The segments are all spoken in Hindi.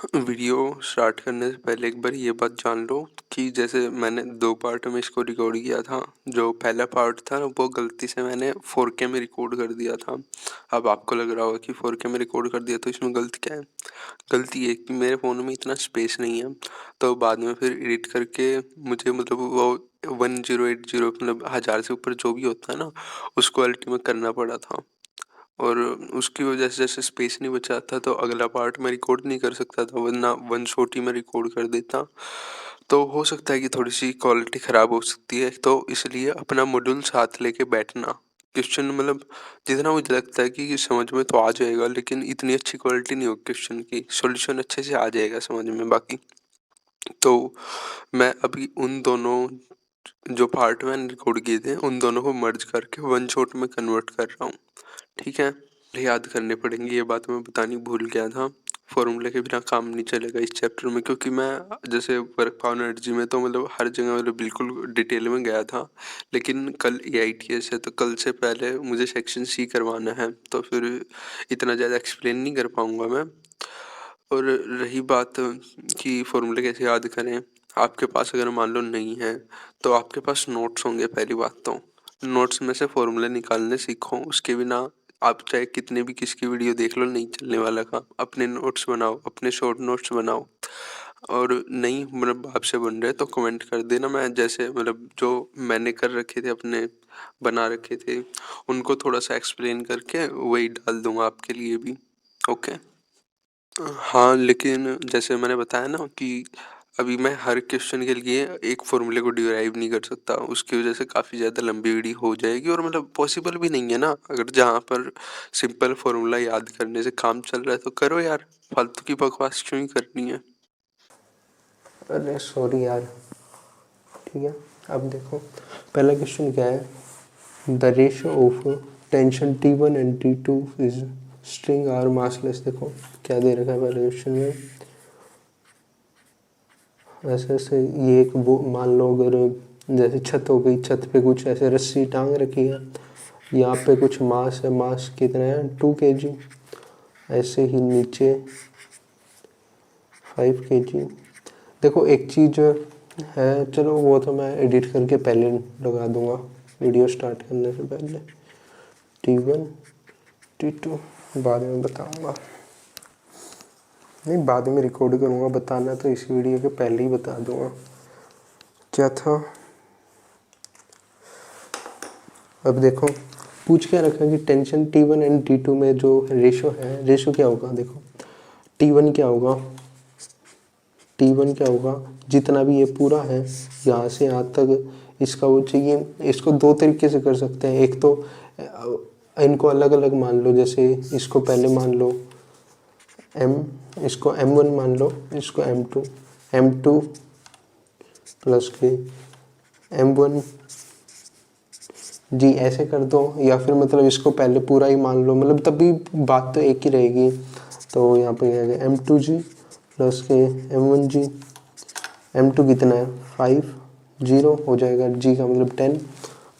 वीडियो स्टार्ट करने से पहले एक बार ये बात जान लो कि जैसे मैंने 2 पार्ट में इसको रिकॉर्ड किया था। जो पहला पार्ट था वो गलती से मैंने 4K में रिकॉर्ड कर दिया था। अब आपको लग रहा होगा कि 4K में रिकॉर्ड कर दिया तो इसमें गलती क्या है? गलती ये कि मेरे फ़ोन में इतना स्पेस नहीं है, तो बाद में फिर एडिट करके मुझे मतलब वो 1080 मतलब 1000 से ऊपर जो भी होता है ना, उस क्वालिटी में करना पड़ा था। और उसकी वजह से जैसे स्पेस नहीं बचा था तो अगला पार्ट मैं रिकॉर्ड नहीं कर सकता था, वरना वन शॉट ही मैं रिकॉर्ड कर देता। तो हो सकता है कि थोड़ी सी क्वालिटी ख़राब हो सकती है, तो इसलिए अपना मॉड्यूल साथ लेके बैठना। क्वेश्चन मतलब जितना मुझे लगता है कि समझ में तो आ जाएगा, लेकिन इतनी अच्छी क्वालिटी नहीं होगी क्वेश्चन की, सॉल्यूशन अच्छे से आ जाएगा समझ में बाकी। तो मैं अभी उन दोनों जो पार्ट मैंने रिकॉर्ड किए थे उन दोनों को मर्ज करके वन शॉट में कन्वर्ट कर रहा हूँ। ठीक है, याद करने पड़ेंगे, ये बात मैं बतानी भूल गया था। फॉर्मूले के बिना काम नहीं चलेगा इस चैप्टर में, क्योंकि मैं जैसे वर्क पावर एनर्जी में तो मतलब हर जगह मतलब बिल्कुल डिटेल में गया था, लेकिन कल EITS है तो कल से पहले मुझे सेक्शन C करवाना है, तो फिर इतना ज़्यादा एक्सप्लेन नहीं कर पाऊँगा मैं। और रही बात कि फॉर्मूले कैसे याद करें, आपके पास अगर मान लो नहीं है तो आपके पास नोट्स होंगे। पहली बात तो नोट्स में से फॉर्मूले निकालने सीखो, उसके बिना आप चाहे कितने भी किसकी वीडियो देख लो नहीं चलने वाला काम। अपने नोट्स बनाओ, अपने शॉर्ट नोट्स बनाओ। और नहीं मतलब आपसे बन रहे तो कमेंट कर देना, मैं जैसे मतलब जो मैंने कर रखे थे अपने बना रखे थे उनको थोड़ा सा एक्सप्लेन करके वही डाल दूंगा आपके लिए भी। ओके। हाँ, लेकिन जैसे मैंने बताया ना कि अभी मैं हर क्वेश्चन के लिए एक फॉर्मूले को डिराइव नहीं कर सकता, उसकी वजह से काफ़ी ज़्यादा लंबी वीडियो हो जाएगी और मतलब पॉसिबल भी नहीं है ना। अगर जहाँ पर सिंपल फॉर्मूला याद करने से काम चल रहा है तो करो यार, फालतू की बकवास क्यों ही करनी है। अरे सॉरी यार। ठीक है, अब देखो पहला क्वेश्चन क्या है। The ratio of tension T1 and T2 is string are massless. देखो क्या दे रखा है पहले क्वेश्चन में। ऐसे ऐसे ये एक वो मान लो, अगर जैसे छत हो गई, छत पे कुछ ऐसे रस्सी टांग रखी है, यहाँ पे कुछ मास है, मास कितना है 2 kg। ऐसे ही नीचे 5 kg। देखो एक चीज़ है, चलो वो तो मैं एडिट करके पहले लगा दूंगा वीडियो स्टार्ट करने से पहले। T1 T2 बाद में बताऊंगा, नहीं बाद में रिकॉर्ड करूंगा। बताना तो इस वीडियो के पहले ही बता दूंगा। क्या था, अब देखो पूछ क्या रखा कि टेंशन T1 एंड T2 में जो रेशो है, रेशो क्या होगा। देखो T1 क्या होगा, T1 क्या होगा, जितना भी ये पूरा है यहाँ से यहाँ तक इसका वो चाहिए। इसको दो तरीके से कर सकते हैं, एक तो इनको अलग अलग मान लो। जैसे इसको पहले मान लो M, इसको M1 मान लो, इसको M2, M2 प्लस के M1 जी ऐसे कर दो, या फिर मतलब इसको पहले पूरा ही मान लो, मतलब तब भी बात तो एक ही रहेगी। तो यहाँ पे क्या है M2G प्लस के M1G। M2 कितना है 5, 0 हो जाएगा, G का मतलब 10।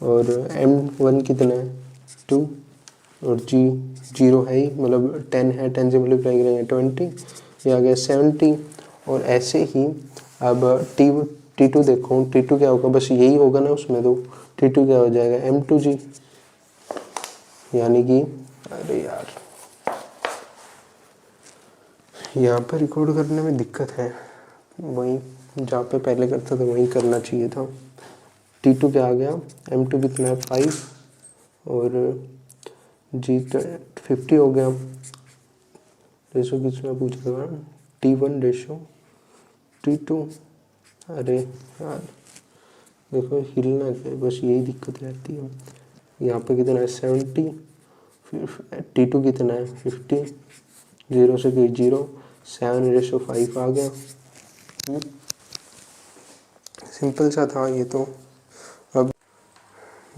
और M1 कितना है 2, और G 0 है ही, मतलब 10 है, 10 से मल्टीप्लाई करेंगे 20, ये आ गया 70। और ऐसे ही अब T2 देखो, T2 क्या होगा, बस यही होगा ना उसमें, तो T2 क्या हो जाएगा M2G। यानी कि अरे यार यहाँ पर रिकॉर्ड करने में दिक्कत है, वहीं जहाँ पे पहले करता था वहीं करना चाहिए था। T2 क्या आ गया, M2 कितना है 5, और G 50 हो गया। रेशो कितना पूछ रहा है, T1 रेशो T2। अरे यार देखो हिलना क्या है, बस यही दिक्कत रहती है। यहाँ पे कितना है 70, फिर T2 कितना है 50, 0 से कोई 0, 7:5 आ गया। सिंपल सा था ये तो। अब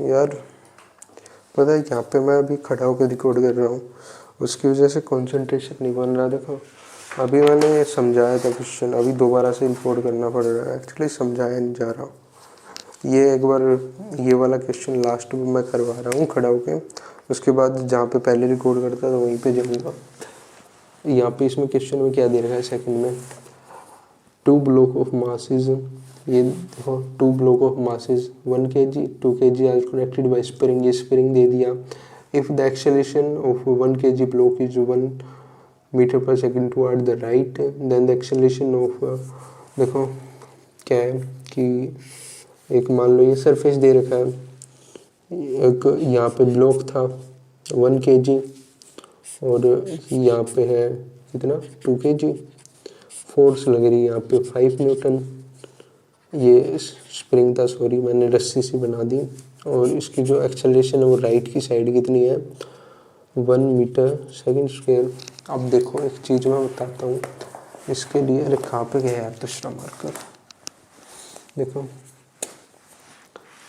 यार पता है यहाँ पे मैं अभी खड़ा होकर रिकॉर्ड कर रहा हूँ, उसकी वजह से कंसंट्रेशन नहीं बन रहा। देखो अभी मैंने समझाया था क्वेश्चन, अभी दोबारा से रिकॉर्ड करना पड़ रहा है, एक्चुअली समझाया नहीं जा रहा। ये एक बार ये वाला क्वेश्चन लास्ट में मैं करवा रहा हूँ खड़ा होकर, उसके बाद जहाँ पे पहले रिकॉर्ड करता था वहीं पे जाऊँगा। यहाँ पे इसमें क्वेश्चन में क्या दे रखा है सेकंड में, 2 ब्लॉक ऑफ मासेस, ये देखो 2 block of masses 1 kg 2 kg are connected by spring, ये स्प्रिंग दे दिया। If the acceleration of 1 kg block is 1 metre पर second toward the right, then the acceleration of, देखो क्या है कि एक मान लो ये सरफेस दे रखा है, एक यहाँ पे ब्लॉक था 1 kg और यहाँ पे है कितना 2 kg, फोर्स लग रही है यहाँ पे 5 न्यूटन, ये स्प्रिंग था, सॉरी मैंने रस्सी सी बना दी, और इसकी जो एक्सेलरेशन है वो राइट की साइड कितनी है 1 मीटर सेकंड स्क्वायर। अब देखो एक चीज़ मैं बताता हूँ इसके लिए, अरे कहाँ पे गया यार दूसरा मार्कर, देखो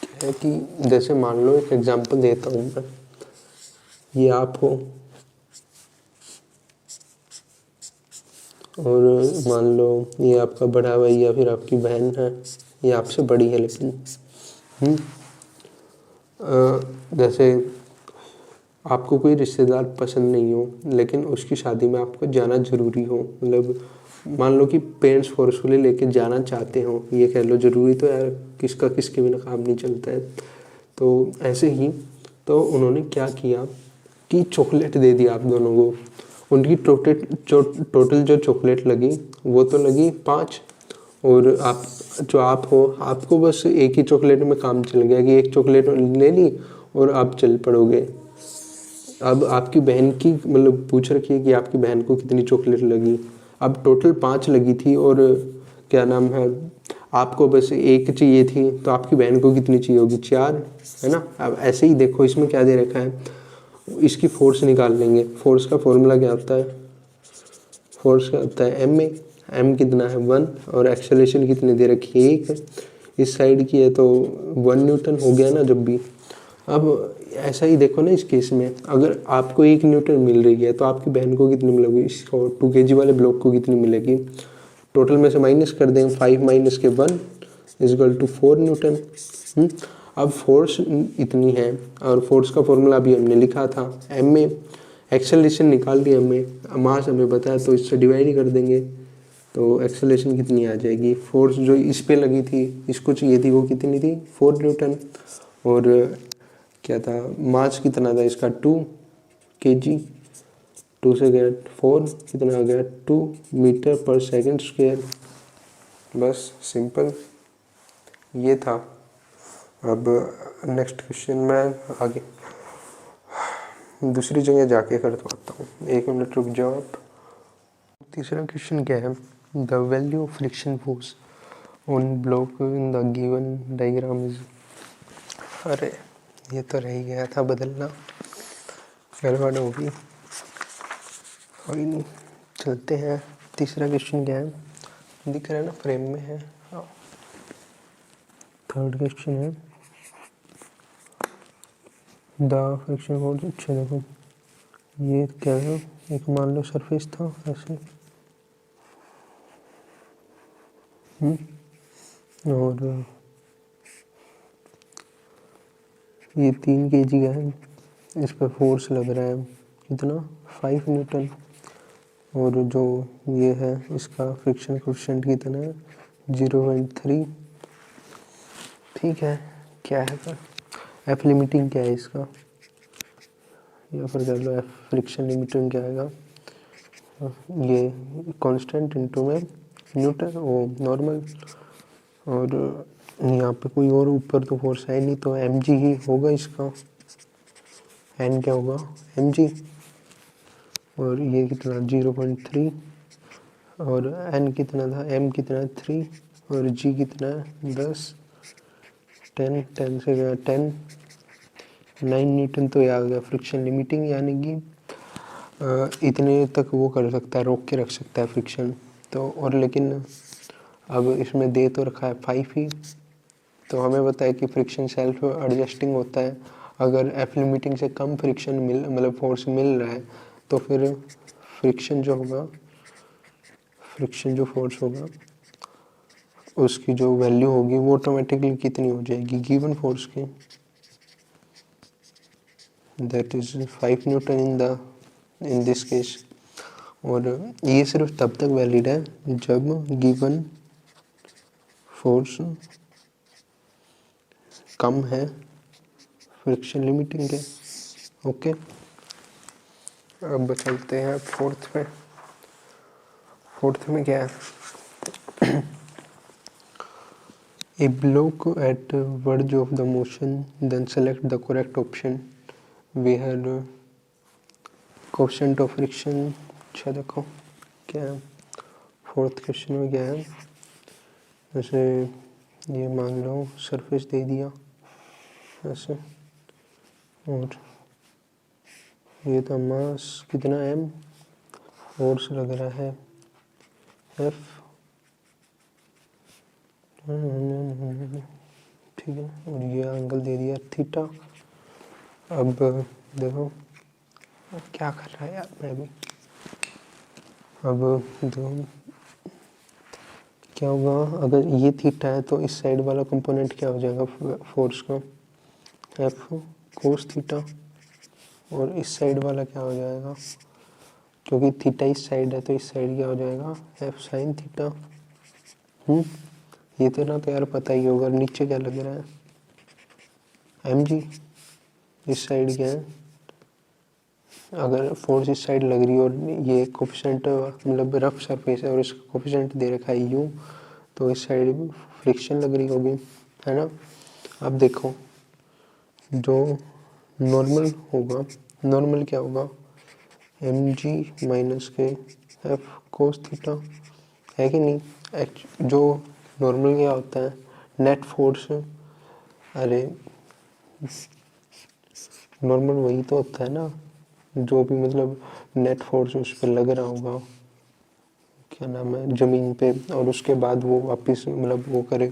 क्या है कि जैसे मान लो एक एग्जांपल देता हूँ मैं, ये आप हो और मान लो ये आपका बड़ा भाई या फिर आपकी बहन है, ये आपसे बड़ी है लेकिन जैसे आपको कोई रिश्तेदार पसंद नहीं हो लेकिन उसकी शादी में आपको जाना ज़रूरी हो, मतलब मान लो कि पेरेंट्स फोर्सफुली लेके जाना चाहते हो, ये कह लो, ज़रूरी तो यार किसका किसके बिना काम नहीं चलता है। तो ऐसे ही तो उन्होंने क्या किया कि चॉकलेट दे दिया आप दोनों को, उनकी टोटल जो चॉकलेट लगी वो तो लगी 5, और आप जो आप हो आपको बस एक ही चॉकलेट में काम चल गया कि एक चॉकलेट ले ली और आप चल पड़ोगे। अब आपकी बहन की मतलब पूछ रखी है कि आपकी बहन को कितनी चॉकलेट लगी, अब टोटल 5 लगी थी और क्या नाम है आपको बस एक चाहिए थी, तो आपकी बहन को कितनी चाहिए होगी 4, है ना। अब ऐसे ही देखो इसमें क्या दे रखा है, इसकी फोर्स निकाल लेंगे, फोर्स का फॉर्मूला क्या होता है, फोर्स का होता है एम ए, एम कितना है 1 और एक्सेलरेशन कितनी दे रखी है 1, इस साइड की है तो 1 न्यूटन हो गया ना जब भी। अब ऐसा ही देखो ना इस केस में, अगर आपको 1 न्यूटन मिल रही है तो आपकी बहन को कितनी मिलेगी, इसको 2 kg वाले ब्लॉक को कितनी मिलेगी, टोटल में से माइनस कर देंगे, 5 माइनस के 1 इजकल टू 4 न्यूटन। अब फोर्स इतनी है और फोर्स का फॉर्मूला अभी हमने लिखा था एम ए, एक्सेलरेशन निकाल दिया हमने, मास हमें बताया तो इससे डिवाइड ही कर देंगे, तो एक्सेलरेशन कितनी आ जाएगी, फोर्स जो इस पे लगी थी इसको चाहिए थी वो कितनी थी 4 न्यूटन, और क्या था मास कितना था इसका 2 kg, 2 से गया 4 कितना आ गया 2 मीटर पर सेकंड स्क्वायर। बस सिंपल ये था। अब नेक्स्ट क्वेश्चन में आगे दूसरी जगह जाके करवाता हूँ, 1 मिनट रुक जाओ आप। तीसरा क्वेश्चन क्या है, the value of friction force on block in the given diagram is, अरे ये तो रह ही गया था बदलना, गड़बड़ होगी, कोई नहीं चलते हैं। तीसरा क्वेश्चन क्या है, दिख रहा है ना फ्रेम में है। थर्ड क्वेश्चन है द फ्रिक्शन फोर्स, अच्छा देखो ये क्या है, एक मान लो सरफेस था ऐसे, और ये 3 kg का है, इस पर फोर्स लग रहा है कितना 5 न्यूटन, और जो ये है इसका फ्रिक्शन कोएफिशिएंट कितना है 0.3, ठीक है। क्या है पर एफ लिमिटिंग क्या है इसका, या फिर कर लो एफ फ्रिक्शन लिमिटिंग क्या आएगा, ये कांस्टेंट इनटू में न्यूटन वो नॉर्मल, और यहाँ पे कोई और ऊपर तो फोर्स है नहीं तो एम जी ही होगा इसका, एन क्या होगा एम जी, और ये कितना 0.3, और एन कितना था एम कितना 3 और जी कितना 10, 10 से गया 10, 9 न्यूटन तो ये आ गया फ्रिक्शन लिमिटिंग, यानी कि इतने तक वो कर सकता है, रोक के रख सकता है फ्रिक्शन तो, और लेकिन अब इसमें दे तो रखा है 5 ही, तो हमें पता है कि फ्रिक्शन सेल्फ एडजस्टिंग होता है, अगर एफ लिमिटिंग से कम फ्रिक्शन मतलब फोर्स मिल रहा है तो फिर फ्रिक्शन जो होगा, फ्रिक्शन जो फोर्स होगा उसकी जो वैल्यू होगी वो ऑटोमेटिकली कितनी हो जाएगी गिवन फोर्स की, that is 5 Newton in this case, और ये सिर्फ तब तक वैलिड है जब गिवन फोर्स कम है फ्रिक्शन लिमिटिंग के। ओके, अब चलते हैं फोर्थ पे। फोर्थ में क्या है? A block at verge of the motion, then select the correct option where coefficient of friction। अच्छा देखो क्या है फोर्थ क्वेश्चन में, क्या है जैसे ये मान लो सरफेस दे दिया ऐसे, और ये था मास कितना m, फोर्स लग रहा है F, ठीक है, और ये एंगल दे दिया थीटा। अब देखो क्या कर रहा है यार मैं भी। अब देखो क्या होगा, अगर ये थीटा है तो इस साइड वाला कंपोनेंट क्या हो जाएगा फोर्स का, एफ कोस थीटा, और इस साइड वाला क्या हो जाएगा, क्योंकि थीटा इस साइड है तो इस साइड क्या हो जाएगा, एफ साइन थीटा। ये तो ना, तो यार पता ही होगा नीचे क्या लग रहा है, एम जी। इस साइड क्या है, अगर फोर्स इस साइड लग रही है और ये कोफिशिएंट मतलब रफ सरफेस है और इसका कोफिशिएंट दे रखा है यू, तो इस साइड फ्रिक्शन लग रही होगी, है ना। अब देखो जो नॉर्मल होगा, नॉर्मल क्या होगा, एम जी माइनस के एफ कोस थीटा, है कि नहीं। जो नॉर्मल क्या होता है, नेट फोर्स, अरे नॉर्मल वही तो होता है ना, जो भी मतलब नेट फोर्स उस पर लग रहा होगा, क्या नाम है, ज़मीन पे, और उसके बाद वो वापस मतलब वो करे,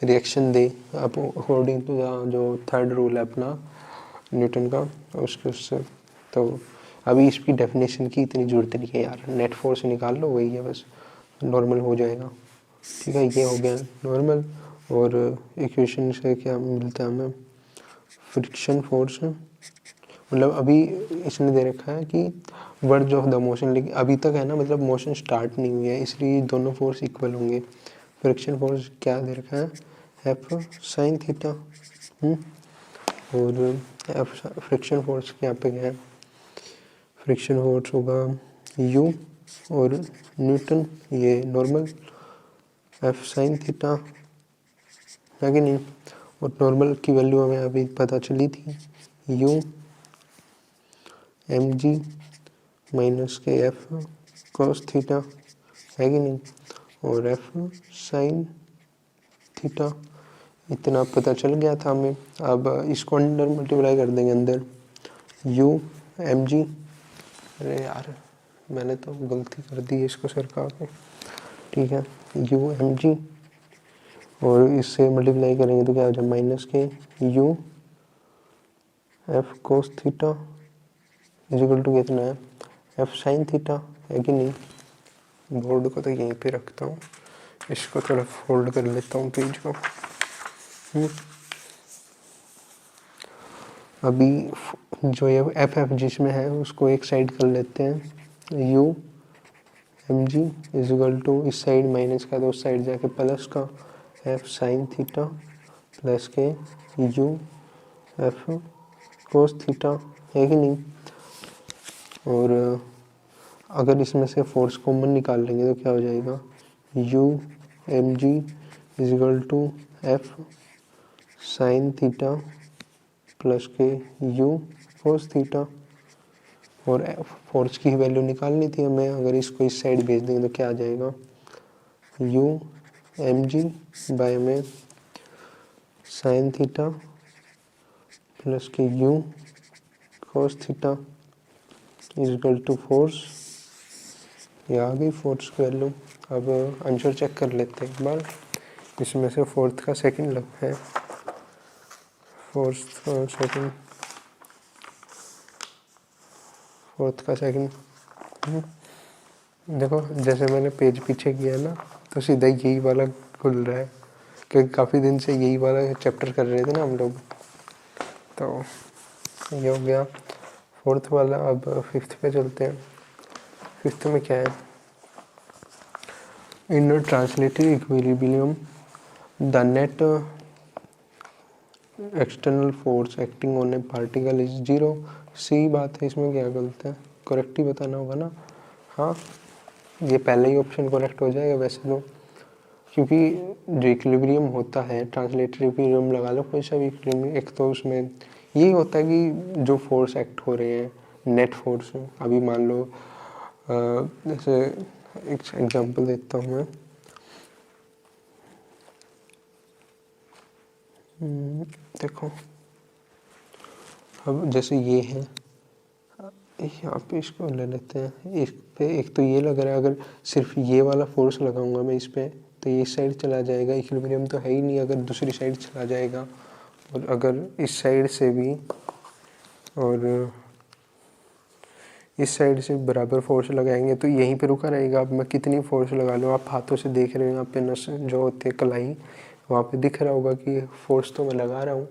रिएक्शन दे अब अकॉर्डिंग टू जो थर्ड रूल है अपना न्यूटन का, उसके तो अभी इसकी डेफिनेशन की इतनी ज़रूरत नहीं है यार, नेट फोर्स निकाल लो वही है बस, नॉर्मल हो जाएगा। ठीक है, ये हो गया नॉर्मल। और इक्वेशन से क्या मिलता है हमें, फ्रिक्शन फोर्स, मतलब अभी इसने दे रखा है कि वर्ज ऑफ द मोशन, लेकिन अभी तक है ना, मतलब मोशन स्टार्ट नहीं हुई है, इसलिए दोनों फोर्स इक्वल होंगे। फ्रिक्शन फोर्स क्या दे रखा है, एफ साइन थीटा, और एफ फ्रिक्शन फोर्स यहाँ पे क्या है, फ्रिक्शन फोर्स होगा यू, और न्यूटन ये नॉर्मल एफ साइन थीटा, है कि नहीं। और नॉर्मल की वैल्यू हमें अभी पता चली थी, यू एम जी माइनस के एफ कॉस थीटा, है कि नहीं, और एफ साइन थीटा, इतना पता चल गया था हमें। अब इसको अंदर मल्टीप्लाई कर देंगे, अंदर यू एम जी, अरे यार मैंने तो गलती कर दी है इसको सरका के, ठीक है, यू एम जी, और इससे मल्टीप्लाई करेंगे तो क्या हो जाए, माइनस के U F cos theta is equal to कितना है, एफ साइन थीटा, है कि नहीं। बोर्ड को तो यहीं पे रखता हूँ, इसको थोड़ा फोल्ड कर लेता हूँ पेज को। अभी जो ये एफ जिसमें है उसको एक साइड कर लेते हैं, U M G is equal to इस साइड माइनस का तो उस साइड जाके प्लस का एफ साइन थीटा प्लस के यू एफ कोस थीटा, है कि नहीं। और अगर इसमें से फोर्स कॉमन निकाल लेंगे तो क्या हो जाएगा, U M G is equal to F sine theta plus के यू कोस थीटा, और फोर्स की वैल्यू निकालनी थी हमें, अगर इसको इस साइड भेज देंगे तो क्या आ जाएगा, यू एम जी बाय में साइन थीटा प्लस के U cos theta is equal to force, ये आ गई फोर्स की वैल्यू। अब आंसर चेक कर लेते हैं एक बार, इसमें से फोर्थ का सेकंड लग है, फोर्थ का सेकंड देखो, जैसे मैंने पेज पीछे किया ना तो सीधा यही वाला खुल रहा है, क्योंकि काफ़ी दिन से यही वाला चैप्टर कर रहे थे ना हम लोग, तो ये हो गया फोर्थ वाला। अब फिफ्थ पे चलते हैं। फिफ्थ में क्या है, in translative equilibrium the net external force acting on a particle is zero. सही बात है, इसमें क्या गलत है, करेक्ट ही बताना होगा ना। हाँ, ये पहले ही ऑप्शन करेक्ट हो जाएगा वैसे तो, क्योंकि जो इक्विलिब्रियम होता है, ट्रांसलेटरी इक्विलिब्रियम लगा लो कोई सा भी इक्विलिब्रियम, एक तो उसमें यही होता है कि जो फोर्स एक्ट हो रहे हैं नेट फोर्स, अभी मान लो जैसे एक एग्जांपल देता हूँ मैं, देखो अब जैसे ये है, यहाँ पे इसको ले लेते हैं, इस पे एक तो ये लग रहा है, अगर सिर्फ ये वाला फोर्स लगाऊंगा मैं इस पे तो ये साइड चला जाएगा, इक्विलिब्रियम तो है ही नहीं अगर दूसरी साइड चला जाएगा। और अगर इस साइड से भी और इस साइड से बराबर फोर्स लगाएंगे तो यहीं पे रुका रहेगा। अब मैं कितनी फोर्स लगा लूँ, आप हाथों से देख रहे हो यहाँ पे नस जो होती है कलाई, वहाँ पे दिख रहा होगा कि फोर्स तो मैं लगा रहा हूँ,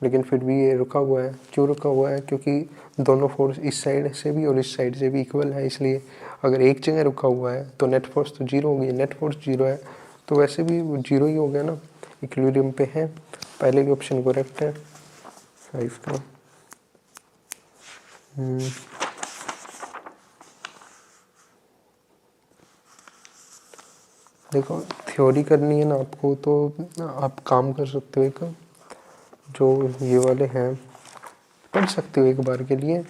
लेकिन फिर भी ये रुका हुआ है। क्यों रुका हुआ है, क्योंकि दोनों फोर्स इस साइड से भी और इस साइड से भी इक्वल है, इसलिए अगर एक जगह रुका हुआ है तो नेट फोर्स तो जीरो होगी, नेट फोर्स जीरो है तो वैसे भी वो जीरो ही हो गया ना, इक्विलिब्रियम पे है। पहले के ऑप्शन करेक्ट है 5 का। देखो थ्योरी करनी है ना आपको, तो आप काम कर सकते हो, एक जो ये वाले हैं पढ़ सकते हो एक बार के लिए,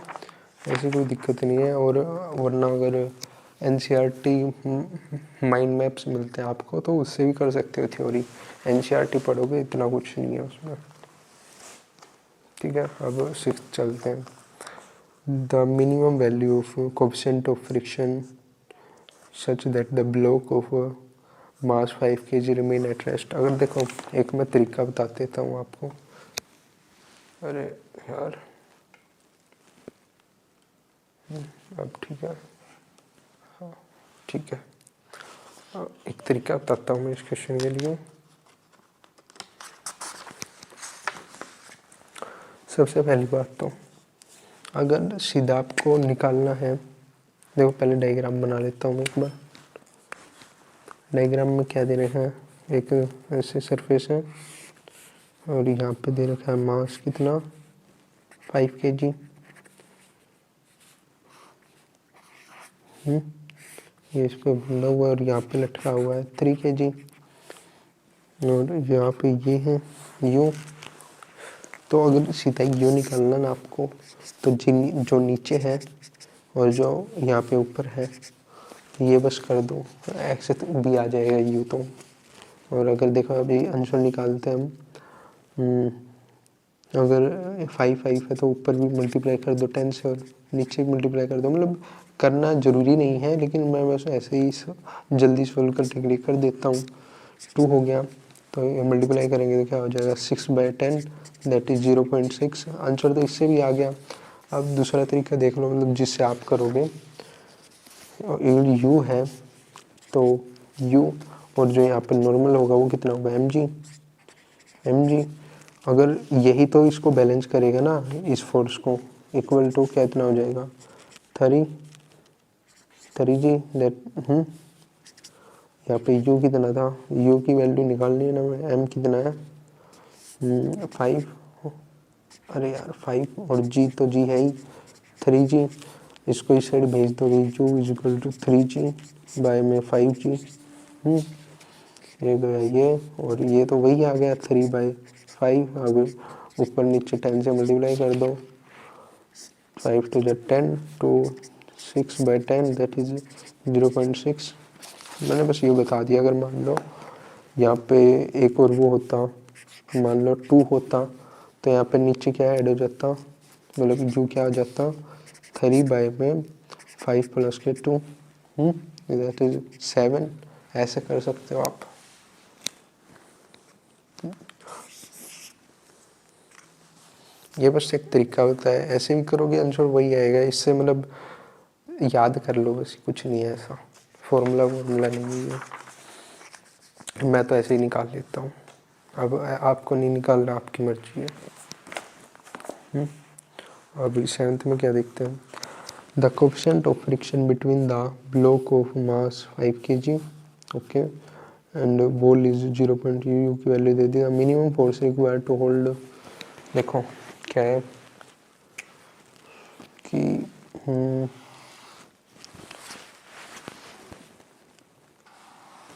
ऐसी कोई दिक्कत नहीं है। और वरना अगर एनसीईआरटी माइंड मैप्स मिलते हैं आपको तो उससे भी कर सकते हो थ्योरी, एनसीईआरटी पढ़ोगे इतना कुछ नहीं है उसमें। ठीक है, अब सिक्स्थ चलते हैं। The minimum value of coefficient of friction such that the block of mass 5 kg remain at rest. अगर देखो एक मैं तरीका बता देता हूँ आपको, अरे यार अब ठीक है, हाँ ठीक है, एक तरीका बताता हूँ मैं इस क्वेश्चन के लिए। सबसे पहली बात तो अगर सीधा आपको निकालना है, देखो पहले डायग्राम बना लेता हूँ एक बार। डायग्राम में क्या दे रहे हैं, एक ऐसे सरफेस है और यहाँ पे दे रखा है मास कितना 5 kg, ये इस पे बंधा हुआ है और यहाँ पे लटका हुआ है 3 kg, और यहाँ पे ये है यू। तो अगर सीधा यू निकालना ना आपको, तो जो नीचे है और जो यहाँ पे ऊपर है ये बस कर दो, एक्स भी आ जाएगा यू तो। और अगर देखो अभी आंसर निकालते हैं हम, अगर 5 है तो ऊपर भी मल्टीप्लाई कर दो 10 से और नीचे भी मल्टीप्लाई कर दो, मतलब करना ज़रूरी नहीं है, लेकिन मैं बस ऐसे ही जल्दी सोल्व करने के लिए कर देता हूँ। 2 हो गया तो ये मल्टीप्लाई करेंगे तो क्या हो जाएगा 6/10 दैट इज़ 0.6। आंसर तो इससे भी आ गया। अब दूसरा तरीका देख लो, मतलब जिससे आप करोगे, यू है तो यू और जो यहाँ पर नॉर्मल होगा वो कितना होगा mg। अगर यही तो इसको बैलेंस करेगा ना, इस फोर्स को, इक्वल टू क्या इतना हो जाएगा 3g दैट यहाँ पे u कितना था, u की वैल्यू निकालनी है ना, m कितना है 5, अरे यार 5 और g तो g है ही 3g, इसको इस साइड भेज दोगे u is equal to 3g by में 5g। ये गया ये, और ये तो वही आ गया 3/5। अब ऊपर नीचे 10 से मल्टीप्लाई कर दो, 5 to the 10 to 6/10 that is 0.6। मैंने बस ये बता दिया। अगर मान लो यहाँ पे एक और वो होता, मान लो 2 होता, तो यहाँ पे नीचे क्या ऐड हो जाता, मतलब यू क्या हो जाता 3/5 प्लस के 2 दैट इज 7। ऐसे कर सकते हो आप। ये बस एक तरीका होता है, ऐसे भी करोगे आंसर वही आएगा। इससे मतलब याद कर लो बस, कुछ नहीं है ऐसा, फॉर्मूला नहीं है। मैं तो ऐसे ही निकाल लेता हूँ। अब आपको नहीं निकालना, आपकी मर्जी है। अभी 7th में क्या देखते हैं, the coefficient of friction between the block of mass 5 kg, okay, and ball is 0.u की वैल्यू दे दी। Minimum force required to hold, देखो क्या है कि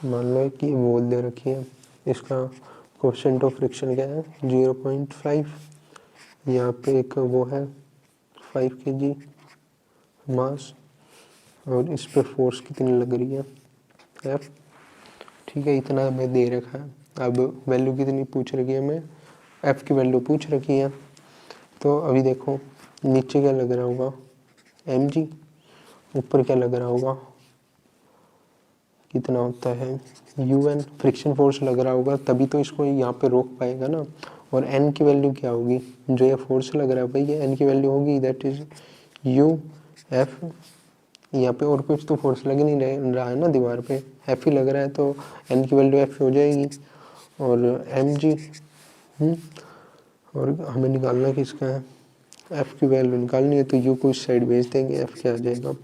मान लो कि बॉल दे रखी है, इसका कोफिशिएंट ऑफ फ्रिक्शन क्या है 0.5, यहाँ पे एक वो है 5 kg मास, और इस पे फोर्स कितनी लग रही है F, ठीक है, इतना हमें दे रखा है। अब वैल्यू कितनी पूछ रखी है हमें, F की वैल्यू पूछ रखी है। तो अभी देखो नीचे क्या लग रहा होगा mg, ऊपर क्या लग रहा होगा, कितना होता है un, फ्रिक्शन फोर्स लग रहा होगा, तभी तो इसको यहाँ पे रोक पाएगा ना। और n की वैल्यू क्या होगी, जो ये फोर्स लग रहा है भाई ये n की वैल्यू होगी, दैट इज u f, यहाँ पे और कुछ तो फोर्स लग नहीं रहा है ना दीवार पे, एफ ही लग रहा है, तो n की वैल्यू एफ हो जाएगी। और एम जी, और हमें निकालना किसका है, एफ की वैल्यू निकालनी है, तो यू को इस साइड भेज देंगे, एफ क्या आ जाएगा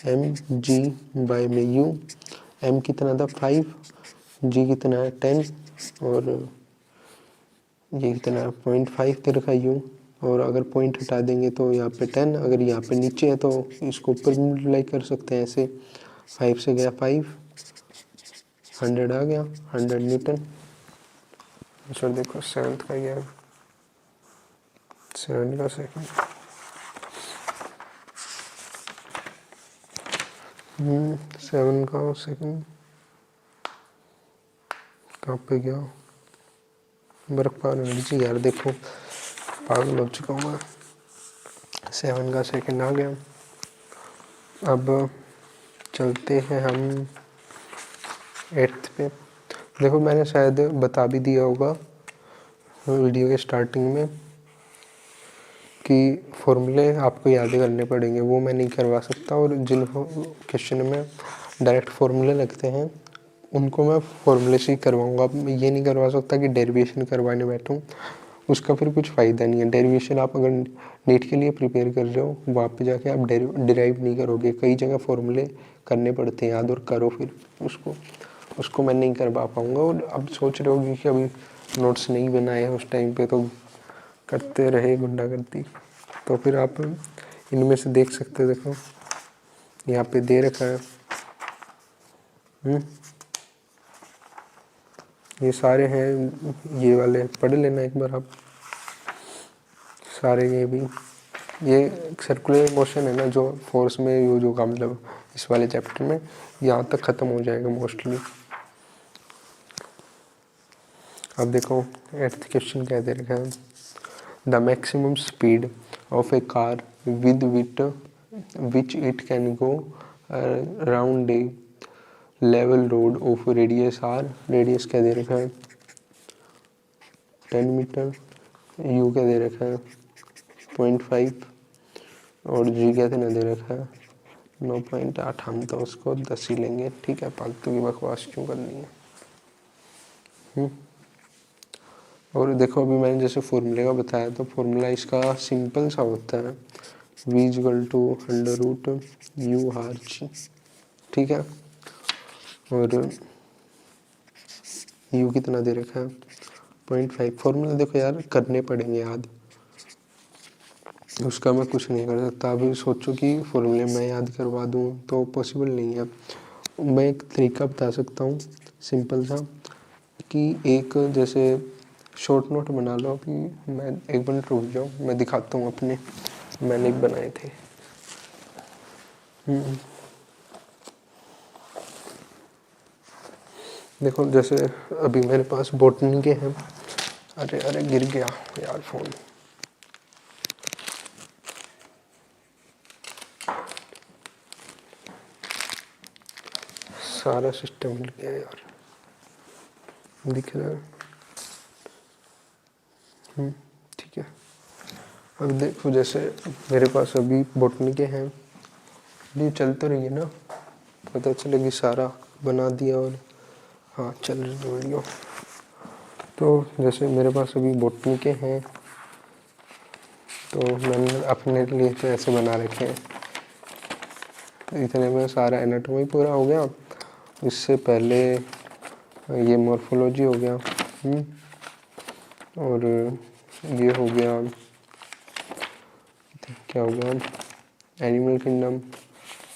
एम जी बाई में यू, एम कितना था 5, जी कितना है 10, और ये कितना है 0.5 दे रखा यू, और अगर पॉइंट हटा देंगे तो यहाँ पे 10, अगर यहाँ पे नीचे है तो इसको ऊपर मल्टीप्लाई कर सकते हैं ऐसे, 5 से गया 5, 100 आ गया 100 न्यूटन। आंसर देखो 7th का गया 7 का सेकंड। 7 का सेकंड कहाँ पे गया, बर्फ पार एनर्जी यार, देखो पागल हो चुका हूँ मैं। 7 का सेकंड आ गया। अब चलते हैं हम 8th पे। देखो मैंने शायद बता भी दिया होगा वीडियो के स्टार्टिंग में कि फॉर्मूले आपको याद करने पड़ेंगे, वो मैं नहीं करवा सकता, और जिन क्वेश्चन में डायरेक्ट फॉर्मूले लगते हैं उनको मैं फॉर्मूले से ही करवाऊँगा। मैं ये नहीं करवा सकता कि डेरिवेशन करवाने बैठूँ, उसका फिर कुछ फ़ायदा नहीं है। डेरिवेशन आप अगर नीट के लिए प्रिपेयर कर रहे हो, वहाँ पे जाके आप डिराइव नहीं करोगे, कई जगह फॉर्मूले करने पड़ते हैं याद, और करो फिर उसको मैं नहीं करवा पाऊँगा। और अब सोच रहे होगी कि अभी नोट्स नहीं बनाए उस टाइम पे तो करते रहे गुंडागर्दी, तो फिर आप इनमें से देख सकते हो, देखो यहाँ पे दे रखा है, ये सारे हैं, ये वाले पढ़ लेना एक बार आप सारे, ये भी ये सर्कुलर मोशन है ना जो फोर्स में यूज होगा, मतलब इस वाले चैप्टर में यहाँ तक ख़त्म हो जाएगा मोस्टली। अब देखो 8th क्वेश्चन क्या दे रखा है, the maximum speed of a car with which it can go around a level road of radius R, radius क्या दे रखा है 10 मीटर, यू क्या दे रखा है 0.5, और जी क्या देना दे रखा है 9.8, हम तो उसको 10 ही लेंगे, ठीक है, फालतू की बकवास क्यों करनी है। और देखो अभी मैंने जैसे फॉर्मूले का बताया, तो फॉर्मूला इसका सिंपल सा होता है, v इक्वल टू √u/g, ठीक है, और u कितना दे रखा है 0.5। फॉर्मूला देखो यार करने पड़ेंगे याद, उसका मैं कुछ नहीं कर सकता। अभी सोचो कि फॉर्मूले मैं याद करवा दूँ तो पॉसिबल नहीं है। मैं एक तरीका बता सकता हूँ सिंपल सा, कि एक जैसे शॉर्ट नोट बना लो। अभी मैं एक मिनट रुक जाओ, मैं दिखाता हूँ अपने, मैंने एक बनाए थे। देखो जैसे अभी मेरे पास बॉटनी के हैं, अरे अरे गिर गया यार फ़ोन, सारा सिस्टम हिल गया यार, दिख रहा है, ठीक है। अब देखो जैसे मेरे पास अभी बॉटनी के हैं, ये चल तो रही है ना, पता चलेगी सारा बना दिया, और हाँ चल रही है वीडियो। तो जैसे मेरे पास अभी बॉटनी के हैं, तो मैंने अपने लिए तो ऐसे बना रखे हैं इतने में सारा एनाटॉमी पूरा हो गया। इससे पहले ये मॉर्फोलॉजी हो गया, और ये हो गया, क्या हो गया, एनिमल किंगडम।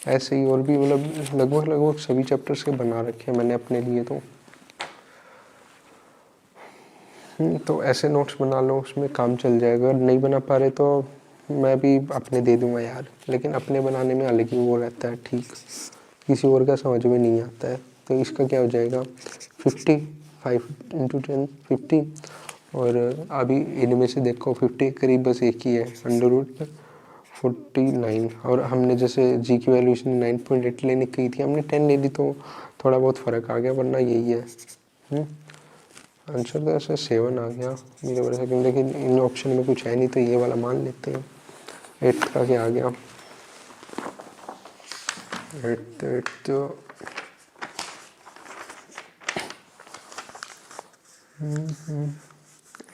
ऐसे ही और भी मतलब लगभग सभी चैप्टर्स के बना रखे हैं मैंने अपने लिए। तो ऐसे नोट्स बना लो, उसमें काम चल जाएगा। अगर नहीं बना पा रहे तो मैं भी अपने दे दूंगा यार, लेकिन अपने बनाने में अलग ही वो रहता है, ठीक किसी और का समझ में नहीं आता है। तो इसका क्या हो जाएगा, 55 इंटू 10 50, और अभी इनमें से देखो 50 के करीब बस एक ही है, √49। और हमने जैसे जी की वैल्यूएशन 9.8 लेने की थी, हमने 10 ले ली, तो थोड़ा बहुत फ़र्क आ गया, वरना यही है। आंसर तो ऐसे 7 आ गया मेरे बड़े सेकंड, लेकिन इन ऑप्शन में कुछ है नहीं तो ये वाला मान लेते हैं। 8 का क्या आ गया, 8 तो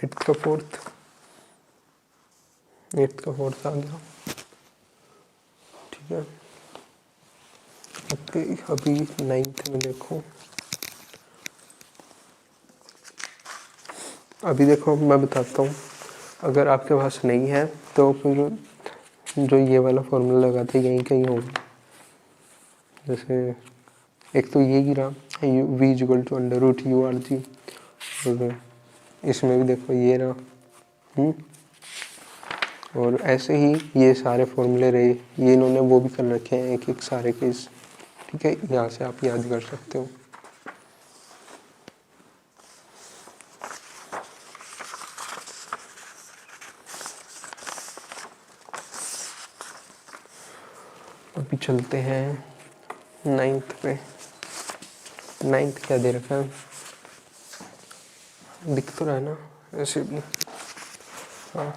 8 का फोर्थ, 8 का फोर्थ आ गया, ठीक है। ओके, अभी 9th में देखो, अभी देखो मैं बताता हूँ। अगर आपके पास नहीं है तो फिर जो ये वाला फॉर्मूला लगाते हैं यहीं कहीं होगा। जैसे एक तो ये गिरा v = √URG, और इसमें भी देखो ये रहा। और ऐसे ही ये सारे फॉर्मूले रहे, ये इन्होंने वो भी कर रखे हैं एक एक सारे केस, ठीक है। यहाँ से आप याद कर सकते हो। अभी चलते हैं 9th पे। 9th क्या दे रखा है, दिख तो रहा है ना ऐसे भी। हाँ,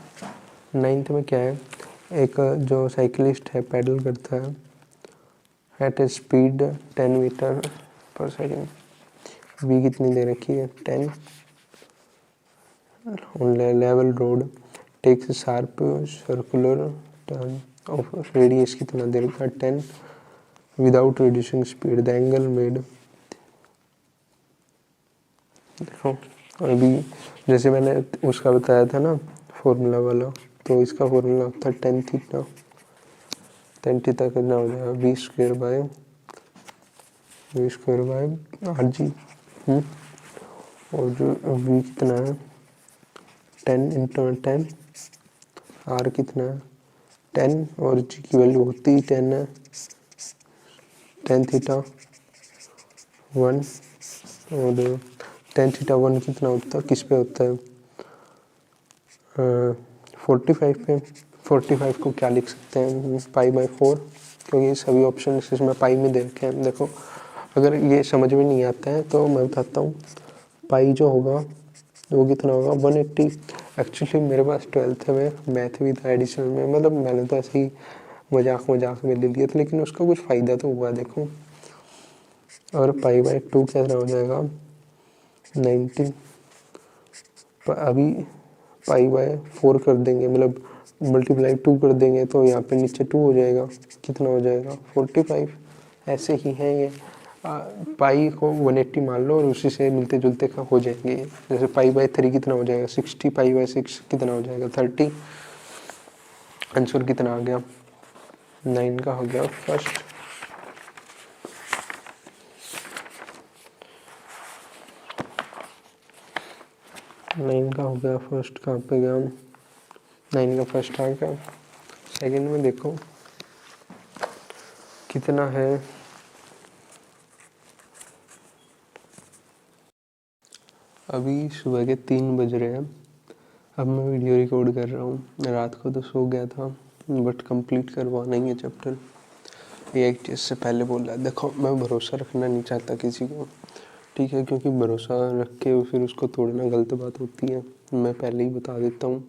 9th में क्या है, एक जो साइकिलिस्ट है पैडल करता है एट ए स्पीड 10 मीटर पर सेकेंड, वी कितनी दे रखी है 10, on level road takes sharp circular turn of radius कितना दे रखा है 10, without reducing speed the angle made. देखो अभी जैसे मैंने उसका बताया था ना फॉर्मूला वाला, तो इसका फॉर्मूला था tan थीटा, tan थीटा कितना हो जाएगा v² बाय RG। और जो v कितना है 10 × 10, r कितना है 10, और g की वैल्यू होती ही 10 है, tan थीटा 1, और tan थीटा 1 कितना होता है, किस पे होता है 45 पे। 45 को क्या लिख सकते हैं π/4, क्योंकि सभी ऑप्शन इसमें पाई में दे रखे हैं। देखो अगर ये समझ में नहीं आता है तो मैं बताता हूँ, पाई जो होगा वो कितना होगा 180। एक्चुअली मेरे पास 12th में मैथ भी था एडिशनल में, मतलब मैंने तो ऐसे ही मजाक में ले लिया था, लेकिन उसका कुछ फ़ायदा तो हुआ देखो। और π/2 कैसा हो जाएगा 19, अभी π/4 कर देंगे, मतलब मल्टीप्लाई 2 कर देंगे तो यहाँ पे नीचे 2 हो जाएगा, कितना हो जाएगा 45। ऐसे ही है ये, पाई को 180 मान लो और उसी से मिलते जुलते का हो जाएंगे। जैसे π/3 कितना हो जाएगा 60, π/6 कितना हो जाएगा 30। आंसर कितना आ गया 9 का हो गया फर्स्ट। नाइन का हो गया फर्स्ट, कहाँ पे गया 9 का फर्स्ट आ गया। सेकंड में देखो कितना है, अभी सुबह के 3 बज रहे हैं। अब मैं वीडियो रिकॉर्ड कर रहा हूँ। रात को तो सो गया था, बट कंप्लीट करवाना ही है चैप्टर। AITS से पहले बोला है। देखो मैं भरोसा रखना नहीं चाहता किसी को, ठीक है, क्योंकि भरोसा रख के फिर उसको तोड़ना गलत बात होती है। मैं पहले ही बता देता हूँ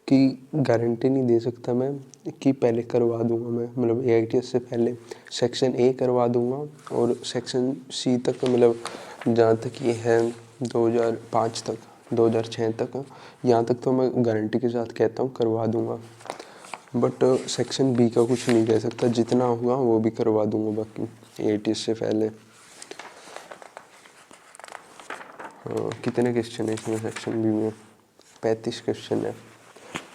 कि गारंटी नहीं दे सकता मैं कि पहले करवा दूंगा मैं, मतलब AITS से पहले सेक्शन A करवा दूंगा और सेक्शन C तक, मतलब जहाँ तक ये है 2005 तक 2006 तक, यहाँ तक तो मैं गारंटी के साथ कहता हूँ करवा दूंगा। बट सेक्शन बी का कुछ नहीं कह सकता, जितना हुआ वो भी करवा दूंगा बाकी 80 से पहले। कितने क्वेश्चन है इसमें सेक्शन बी में? 35 क्वेश्चन है,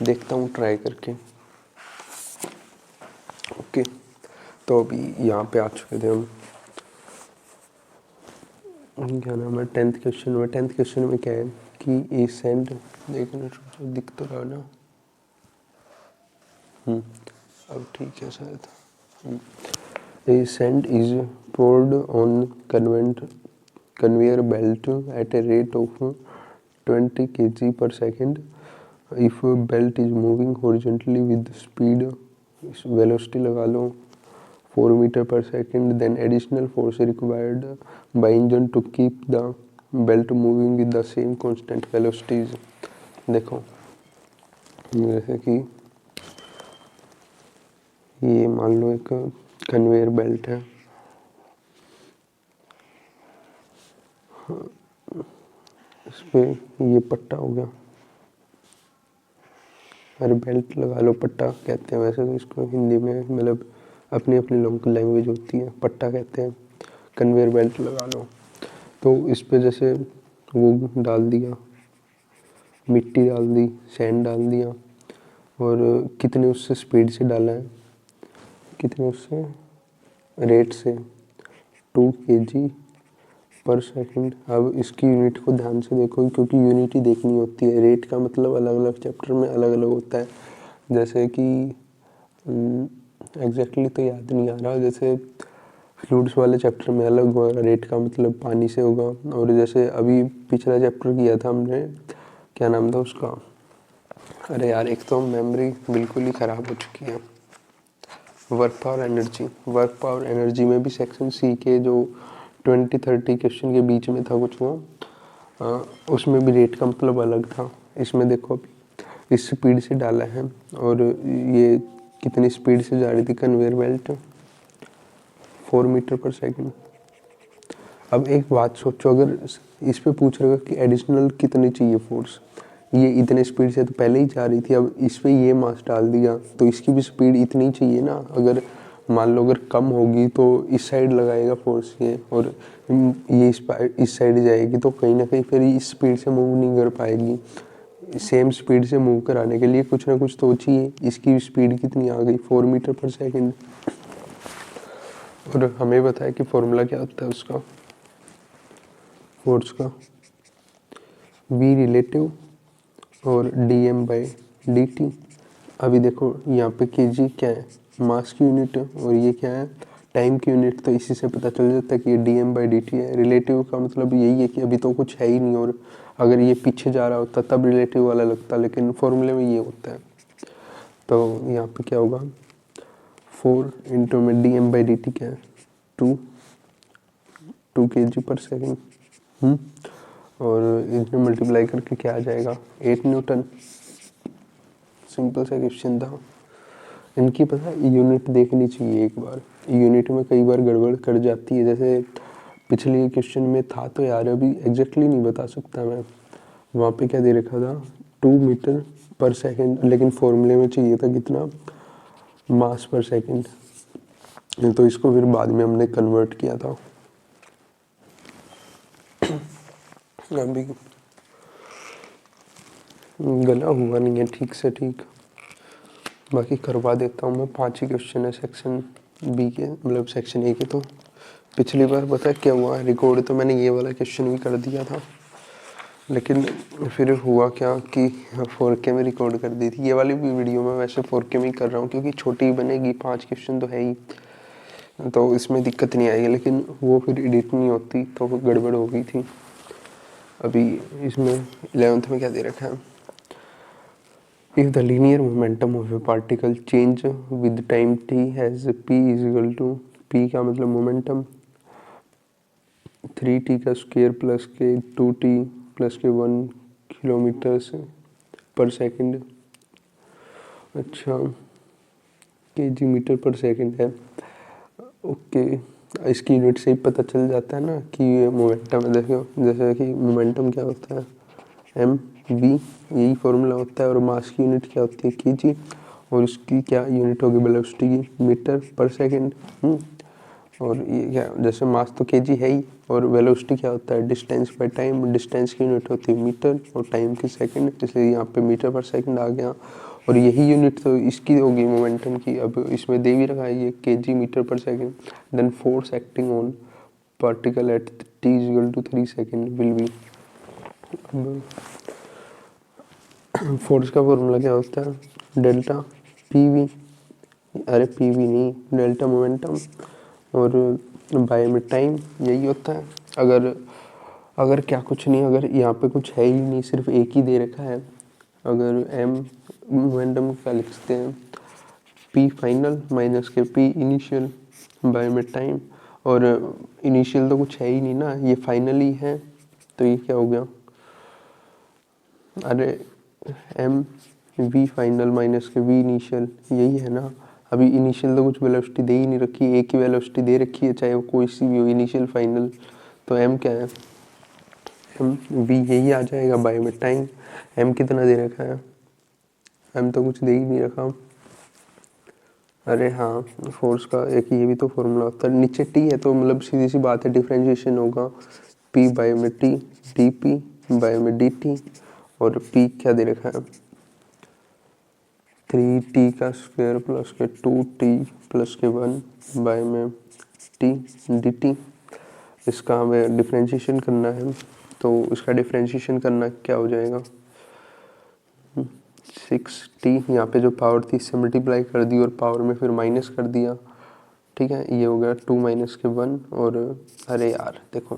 देखता हूँ ट्राई करके। ओके, तो अभी यहाँ पे आ चुके थे हम, क्या नाम है, 10th क्वेश्चन में। 10th क्वेश्चन में क्या है कि ए सेंड, देखना दिख तो रहा ना, अब ठीक है शायद। A sand is poured on conveyor belt at a rate of 20 kg per second. If a belt is moving horizontally with speed, velocity लगा लो 4 meter per second, then additional force required by engine to keep the belt moving with the same constant velocities. देखो जैसे कि ये मान लो एक कन्वेयर बेल्ट है, इस पे ये पट्टा हो गया, अरे बेल्ट लगा लो, पट्टा कहते हैं वैसे तो इसको हिंदी में, मतलब अपनी अपनी लोकल लैंग्वेज होती है, पट्टा कहते हैं। कन्वेयर बेल्ट लगा लो, तो इस पे जैसे वो डाल दिया, मिट्टी डाल दी, सैंड डाल दिया, और कितने उससे स्पीड से डाला है, कितने उससे रेट से 2 kg पर सेकंड। अब इसकी यूनिट को ध्यान से देखो, क्योंकि यूनिट ही देखनी होती है, रेट का मतलब अलग अलग चैप्टर में अलग अलग होता है। जैसे कि एग्जैक्टली तो याद नहीं आ रहा, जैसे फ्लूइड्स वाले चैप्टर में अलग होगा, रेट का मतलब पानी से होगा। और जैसे अभी पिछला चैप्टर किया था हमने, क्या नाम था उसका, अरे यार एक तो मेमोरी बिल्कुल ही ख़राब हो चुकी है। Work power energy, work power energy में भी सेक्शन सी के जो 20-30 क्वेश्चन के बीच में था कुछ वो, उसमें भी रेट का मतलब अलग था। इसमें देखो अभी इस स्पीड से डाला है, और ये कितनी स्पीड से जा रही थी कन्वेयर बेल्ट, 4 मीटर पर सेकंड। अब एक बात सोचो, अगर इस पे पूछ रहा कि एडिशनल कितनी चाहिए फोर्स, ये इतने स्पीड से तो पहले ही जा रही थी, अब इस पे ये मास डाल दिया तो इसकी भी स्पीड इतनी चाहिए ना। अगर मान लो अगर कम होगी तो इस साइड लगाएगा फोर्स ये, और ये इस साइड जाएगी, तो कहीं ना कहीं फिर इस स्पीड से मूव नहीं कर पाएगी। सेम स्पीड से मूव कराने के लिए कुछ ना कुछ तो चाहिए। इसकी स्पीड कितनी आ गई, 4 मीटर पर सेकेंड। और हमें बताया कि फॉर्मूला क्या होता है उसका, फोर्स का, v रिलेटिव और dm/dt। अभी देखो यहाँ पे kg क्या है, मास की यूनिट, और ये क्या है, टाइम की यूनिट। तो इसी से पता चल जाता है कि ये dm/dt है। रिलेटिव का मतलब यही है कि अभी तो कुछ है ही नहीं, और अगर ये पीछे जा रहा होता तब रिलेटिव वाला लगता, लेकिन फॉर्मूले में ये होता है। तो यहाँ पे क्या होगा, 4 इंटू में dm/dt क्या है, 2 kg पर सेकेंड, और इसमें मल्टीप्लाई करके क्या आ जाएगा, 8 न्यूटन। सिंपल सा क्वेश्चन था। इनकी पता यूनिट देखनी चाहिए एक बार, यूनिट में कई बार गड़बड़ कर जाती है। जैसे पिछले क्वेश्चन में था, तो यार अभी एग्जैक्टली नहीं बता सकता मैं, वहाँ पे क्या दे रखा था 2 मीटर पर सेकेंड, लेकिन फॉर्मूले में चाहिए था कितना, मास पर सेकेंड। तो इसको फिर बाद में हमने कन्वर्ट किया था। अभी गला हुआ नहीं है ठीक से, ठीक, बाकी करवा देता हूँ मैं। 5 ही क्वेश्चन है सेक्शन बी के, मतलब सेक्शन ए के। तो पिछली बार पता है क्या हुआ, रिकॉर्ड तो मैंने ये वाला क्वेश्चन भी कर दिया था, लेकिन फिर हुआ क्या कि 4K में रिकॉर्ड कर दी थी। ये वाली भी वीडियो मैं वैसे 4K में ही कर रहा हूँ, क्योंकि छोटी ही बनेगी, 5 क्वेश्चन तो है ही, तो इसमें दिक्कत नहीं आएगी। लेकिन वो फिर एडिट नहीं होती, तो वो गड़बड़ हो गई थी। अभी इसमें 11th में क्या दे रखा है, if the linear momentum of a particle change with time t has p is equal to, p का मतलब momentum 3t का स्क्वायर प्लस के 2t प्लस के 1 किलोमीटर पर सेकंड, अच्छा kg मीटर पर सेकंड है। ओके, इसकी यूनिट से ही पता चल जाता है ना कि ये मोमेंटम है। देखो जैसे कि मोमेंटम क्या होता है, एम वी, यही फॉर्मूला होता है। और मास की यूनिट क्या होती है, केजी। और इसकी क्या यूनिट होगी वेलोसिटी की, मीटर पर सेकेंड। और ये क्या, जैसे मास तो केजी है ही, और वेलोसिटी क्या होता है, डिस्टेंस बाय टाइम, डिस्टेंस की यूनिट होती है मीटर और टाइम की सेकंड, इसलिए यहाँ पे मीटर पर सेकंड आ गया। और यही यूनिट तो इसकी होगी मोमेंटम की। अब इसमें दे भी रखा है ये केजी मीटर पर second. Then force acting on particle at t = 3 second will be. Force का फॉर्मूला क्या होता है, डेल्टा पीवी, अरे पीवी नहीं, डेल्टा मोमेंटम और बाय में टाइम, यही होता है। अगर क्या कुछ नहीं, अगर यहाँ पे कुछ है ही नहीं, सिर्फ एक ही दे रखा है, अगर एम मोमेंटम क्या लिख सकते हैं, पी फाइनल माइनस के पी इनिशियल बाय में टाइम, और इनिशियल तो कुछ है ही नहीं ना, ये फाइनल ही है, तो ये क्या हो गया, अरे एम वी फाइनल माइनस के वी इनिशियल, यही है ना। अभी इनिशियल तो कुछ वेलोसिटी दे ही नहीं रखी, एक ही वेलोसिटी दे रखी है, चाहे वो कोई सी भी हो, इनिशियल फाइनल। तो एम क्या है, एम वी यही आ जाएगा बाय में टाइम। एम कितना दे रखा है, एम तो कुछ दे ही नहीं रखा। अरे हाँ, फोर्स का एक ये भी तो फॉर्मूला होता है, नीचे टी है तो मतलब सीधी सी बात है, डिफरेंशिएशन होगा पी बाय में टी, डी पी बाय में डी टी, और पी क्या दे रखा है, 3t का स्क्वायर प्लस के 2t प्लस के 1 बाय में t dt। इसका हमें डिफ्रेंशिएशन करना है, तो इसका डिफ्रेंशिएशन करना क्या हो जाएगा, 6t, यहाँ पे जो पावर थी इससे मल्टीप्लाई कर दी और पावर में फिर माइनस कर दिया, ठीक है, ये हो गया 2 माइनस के 1। और अरे यार देखो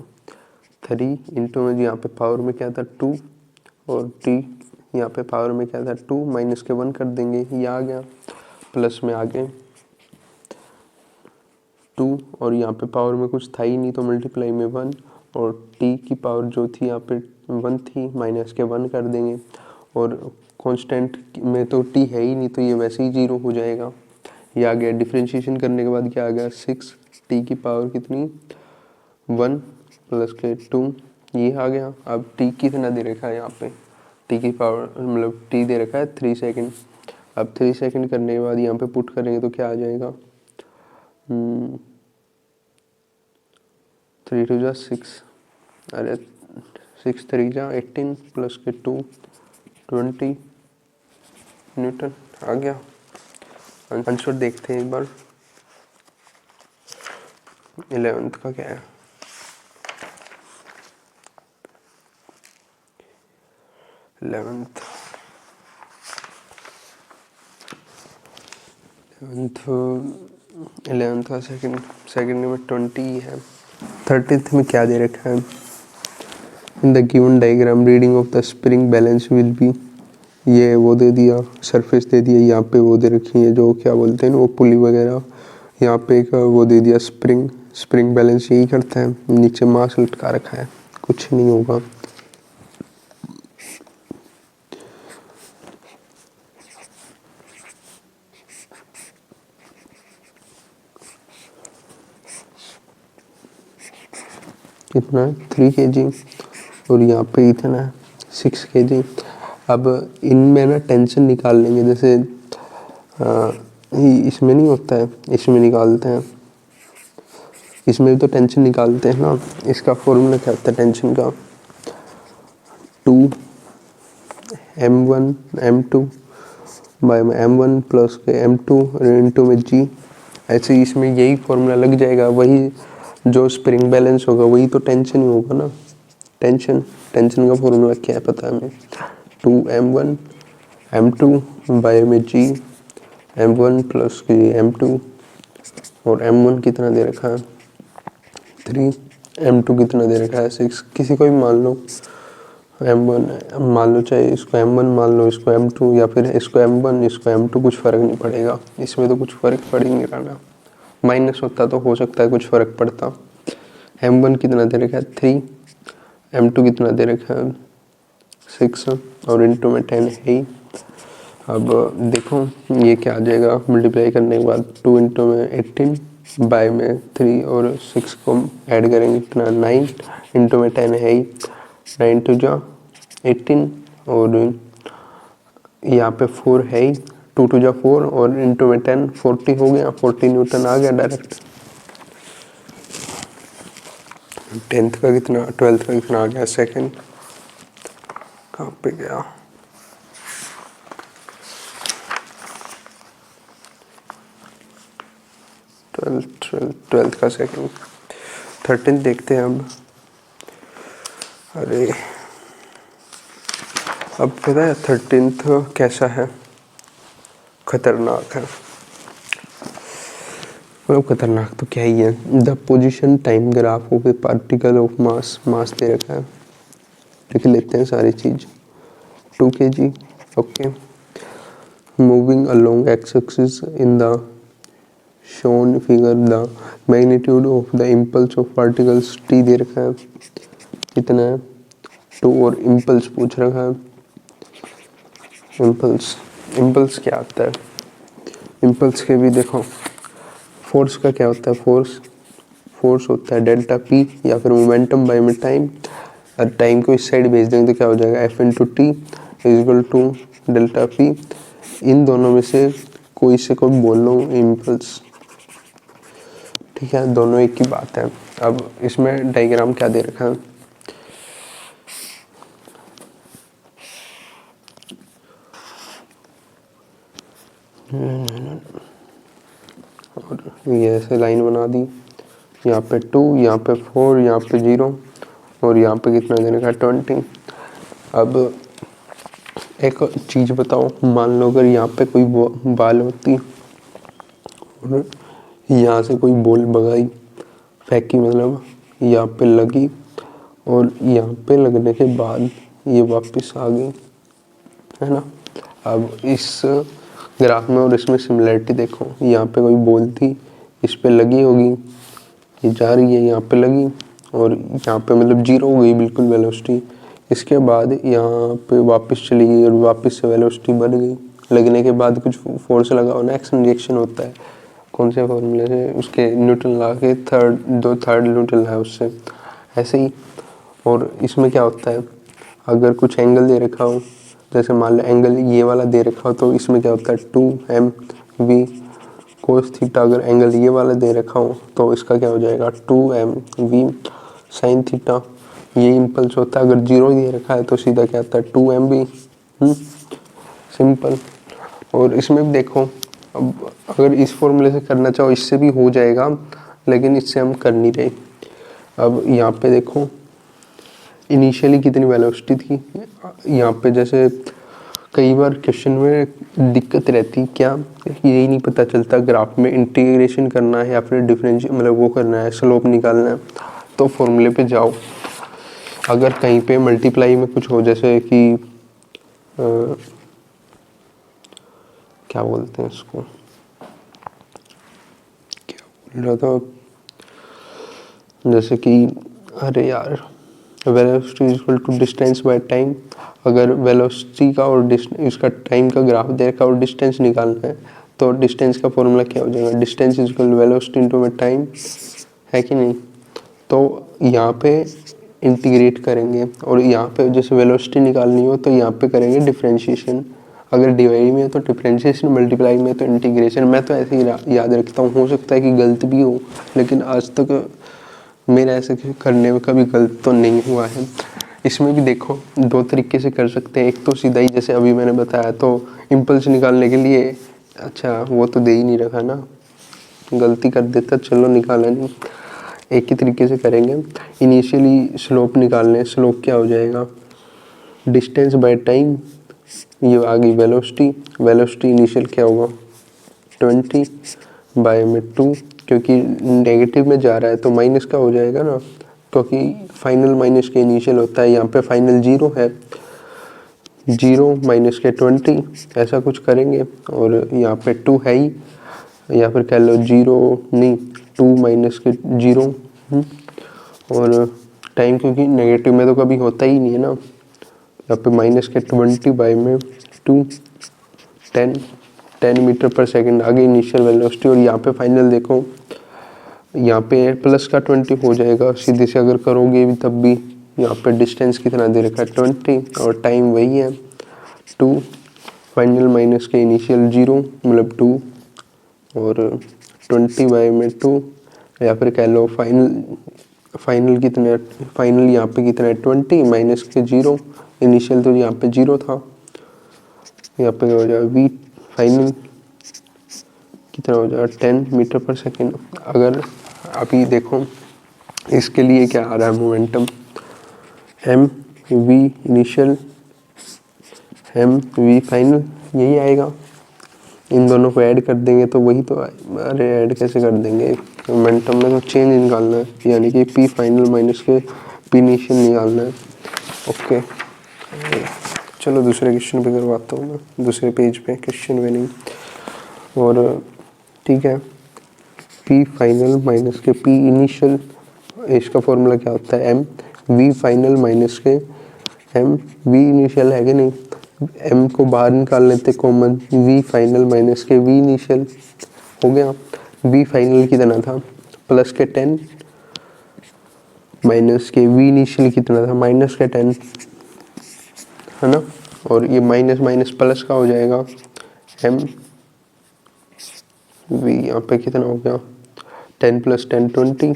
3 इंटू में यहाँ पे पावर में क्या था 2, और t यहाँ पे पावर में क्या था 2, माइनस के 1 कर देंगे, ये आ गया, प्लस में आगे 2, और यहाँ पे पावर में कुछ था ही नहीं तो मल्टीप्लाई में 1, और t की पावर जो थी यहाँ पे 1 थी, माइनस के 1 कर देंगे, और कांस्टेंट में तो t है ही नहीं तो ये वैसे ही 0 हो जाएगा। ये आ गया, डिफ्रेंशिएशन करने के बाद क्या आ गया 6, t की पावर कितनी 1 प्लस के 2, ये आ गया। अब t कितना दे रखा है यहाँ पे, टी की पावर मतलब टी दे रखा है 3 सेकेंड। अब 3 सेकेंड करने के बाद यहाँ पे पुट करेंगे तो क्या आ जाएगा, 3 2 जा 6, अरे 6 3 जा 18 प्लस के 2 20 न्यूटन आ गया। आंसर देखते हैं एक बार, 11th का क्या है, 11th का सेकेंड में 20 है। 30th में क्या दे रखा है, in the given diagram reading of the spring balance will be, ये वो दे दिया, सरफेस दे दिया, यहाँ पे वो दे रखी है जो क्या बोलते हैं ना वो पुली वगैरह, यहाँ पे एक वो दे दिया स्प्रिंग बैलेंस यही करता है, नीचे मास लटका रखा है, कुछ नहीं होगा। कितना है 3 kg, और यहाँ पे इतना है 6 kg। अब इनमें ना टेंशन निकाल लेंगे, जैसे इसमें नहीं होता है, इसमें निकालते हैं, इसमें भी तो टेंशन निकालते हैं ना। इसका फॉर्मूला क्या होता है टेंशन का, 2m1 m2 बाय में m1 प्लस के m2 इंटू में g। ऐसे ही इसमें यही फॉर्मूला लग जाएगा, वही जो स्प्रिंग बैलेंस होगा वही तो टेंशन ही होगा ना। टेंशन का फॉर्मूला क्या है पता है हमें, 2m1 m2 बाय में g, m1 प्लस के m2, और m1 कितना दे रखा है 3, m2 कितना दे रखा है 6, किसी को भी मान लो, m1 मान लो, चाहे इसको m1 मान लो, इसको m2, या फिर इसको m1 इसको m2, कुछ फ़र्क नहीं पड़ेगा, इसमें तो कुछ फ़र्क पड़ ही नहीं रहा ना, माइनस होता तो हो सकता है कुछ फ़र्क पड़ता। m1 कितना दे रखा है 3, m2 कितना दे रखा है 6, और इंटू में 10 है ही। अब देखो ये क्या आ जाएगा, मल्टीप्लाई करने के बाद 2 इंटू में 18 बाय में 3 और 6 को ऐड करेंगे कितना 9, इंटू में 10 है ही, 9 2 जा 18, और यहाँ पे 4 है ही, 2 टू जा 4 और इंटू में 10, 40 हो गया, 40 न्यूटन आ गया डायरेक्ट। 10th का कितना, 12th का कितना आ गया सेकंड, कहाँ पे गया, ट्वेल्थ का सेकंड। 13th देखते हैं अब। अरे अब पता है 13th कैसा है, खतरनाक है। मतलब खतरनाक तो क्या ही है। The position time graph of a particle of mass, mass दे रखा है, लिख लेते हैं सारी चीज। 2 kg, okay. Moving along X axis in the shown figure, the magnitude of the impulse of particles T दे रखा है, कितना है 2, और इम्पल्स पूछ रखा है। इम्पल्स, इम्पल्स क्या आता है, इम्पल्स के भी देखो। फोर्स का क्या होता है, फोर्स होता है डेल्टा पी या फिर मोमेंटम बाय में टाइम। और टाइम को इस साइड भेज देंगे तो क्या हो जाएगा, F into T equal to delta P. इन दोनों में से कोई से कोई बोल लो इम्पल्स, ठीक है, दोनों एक ही बात है। अब इसमें डायग्राम क्या दे रखा है, और ये ऐसे लाइन बना दी, यहाँ पे 2, यहाँ पे 4, यहाँ पे 0 और यहाँ पे कितना देने का 20। अब एक चीज़ बताओ, मान लो अगर यहाँ पे कोई बाल होती और यहाँ से कोई बॉल भगाई, फेंकी, मतलब यहाँ पे लगी और यहाँ पे लगने के बाद ये वापस आ गई, है ना। अब इस ग्राफ में और इसमें सिमिलरिटी देखो, यहाँ पे कोई बॉल थी, इस पे लगी होगी, ये जा रही है, यहाँ पे लगी और यहाँ पे मतलब 0 हो गई बिल्कुल वेलोसिटी। इसके बाद यहाँ पे वापस चली गई और वापस से वेलोसिटी बढ़ गई। लगने के बाद कुछ फोर्स लगा होना, एक्शन रिएक्शन होता है। कौन से फॉर्मूले से, उसके न्यूटन ला के थर्ड न्यूटन ला उससे, ऐसे ही। और इसमें क्या होता है, अगर कुछ एंगल दे रखा हो, जैसे मान लो एंगल ये वाला दे रखा हो, तो इसमें क्या होता है 2mv कोस थीटा। अगर एंगल ये वाला दे रखा हो तो इसका क्या हो जाएगा 2mv साइन थीटा। ये इम्पल्स होता है। अगर 0 दे रखा है तो सीधा क्या आता है 2mv, सिंपल। और इसमें भी देखो, अब अगर इस फॉर्मूले से करना चाहो इससे भी हो जाएगा, लेकिन इससे हम कर नहीं रहे। अब यहाँ पे देखो इनिशियली कितनी वेलोसिटी थी, यहाँ पे जैसे कई बार क्वेश्चन में दिक्कत रहती क्या, यही नहीं पता चलता ग्राफ में इंटीग्रेशन करना है या फिर डिफरेंशियल मतलब वो करना है, स्लोप निकालना है। तो फॉर्मूले पे जाओ, अगर कहीं पे मल्टीप्लाई में कुछ हो, जैसे कि क्या बोलते हैं इसको, क्या बोल रहा था, जैसे कि अरे यार, velocity is equal to distance by time. अगर वेलोसिटी का और इसका टाइम का ग्राफ दे रखा और डिस्टेंस निकालना है तो डिस्टेंस का फॉर्मूला क्या हो जाएगा, distance is equal to velocity into में टाइम, है कि नहीं। तो यहाँ पे इंटीग्रेट करेंगे और यहाँ पे जैसे वेलोसिटी निकालनी हो तो यहाँ पे करेंगे डिफरेंशिएशन। अगर डिवाइड में है तो डिफरेंशिएशन, मल्टीप्लाई में तो इंटीग्रेशन। मैं तो ऐसे ही याद रखता हूँ, हो सकता है कि गलत भी हो, लेकिन आज तक मेरा ऐसे करने में कभी गलत तो नहीं हुआ है। इसमें भी देखो 2 तरीके से कर सकते हैं। एक तो सीधा ही जैसे अभी मैंने बताया, तो इम्पल्स निकालने के लिए, अच्छा वो तो दे ही नहीं रखा ना, गलती कर देता, चलो निकाला नहीं। एक ही तरीके से करेंगे, इनिशियली स्लोप निकालने। स्लोप क्या हो जाएगा, डिस्टेंस बाय टाइम, ये आ गई वेलोसिटी। वेलोसिटी इनिशियल क्या होगा 20 बाय में 2, क्योंकि नेगेटिव में जा रहा है तो माइनस का हो जाएगा ना, क्योंकि फाइनल माइनस के इनिशियल होता है। यहाँ पे फाइनल 0 है, 0 माइनस के 20, ऐसा कुछ करेंगे। और यहाँ पे 2 है ही, या फिर कह लो 0 नहीं, 2 माइनस के 0। और टाइम क्योंकि नेगेटिव में तो कभी होता ही नहीं है ना, यहाँ पे माइनस के 20 बाय में 2, 10 मीटर पर सेकंड आगे इनिशियल वेलोसिटी। और यहाँ पे फाइनल देखो, यहाँ पे प्लस का 20 हो जाएगा सीधे से अगर करोगे भी तब भी। यहाँ पे डिस्टेंस कितना दे रखा है 20 और टाइम वही है 2, फाइनल माइनस के इनिशियल 0 मतलब 2 और 20 बाई में 2, या फिर कह लो फाइनल कितने, फाइनल यहाँ पे कितना है 20 माइनस के 0, इनिशियल तो यहाँ पे 0 था, यहाँ पे हो जाएगा वी फाइनल कितना हो जाएगा 10 मीटर पर सेकेंड। अगर अभी देखो इसके लिए क्या आ रहा है momentum, M V initial M V final यही आएगा। इन दोनों को ऐड कर देंगे तो वही तो, अरे ऐड कैसे कर देंगे, मोमेंटम में तो चेंज निकालना है, यानी कि पी फाइनल माइनस के पी इनिशियल निकालना है। ओके चलो दूसरे क्वेश्चन पे करवाता हूँ मैं, दूसरे पेज पे क्वेश्चन में नहीं। और ठीक है, पी फाइनल माइनस के पी इनिशियल, इसका फॉर्मूला क्या होता है, एम वी फाइनल माइनस के एम वी इनिशियल है कि नहीं, एम को बाहर निकाल लेते कॉमन, वी फाइनल माइनस के वी इनिशियल हो गया। वी फाइनल कितना था प्लस के 10 माइनस के वी इनिशियल कितना था माइनस के 10 है ना, और ये माइनस माइनस प्लस का हो जाएगा, एम वी यहाँ पे कितना हो गया 10 प्लस 10 20,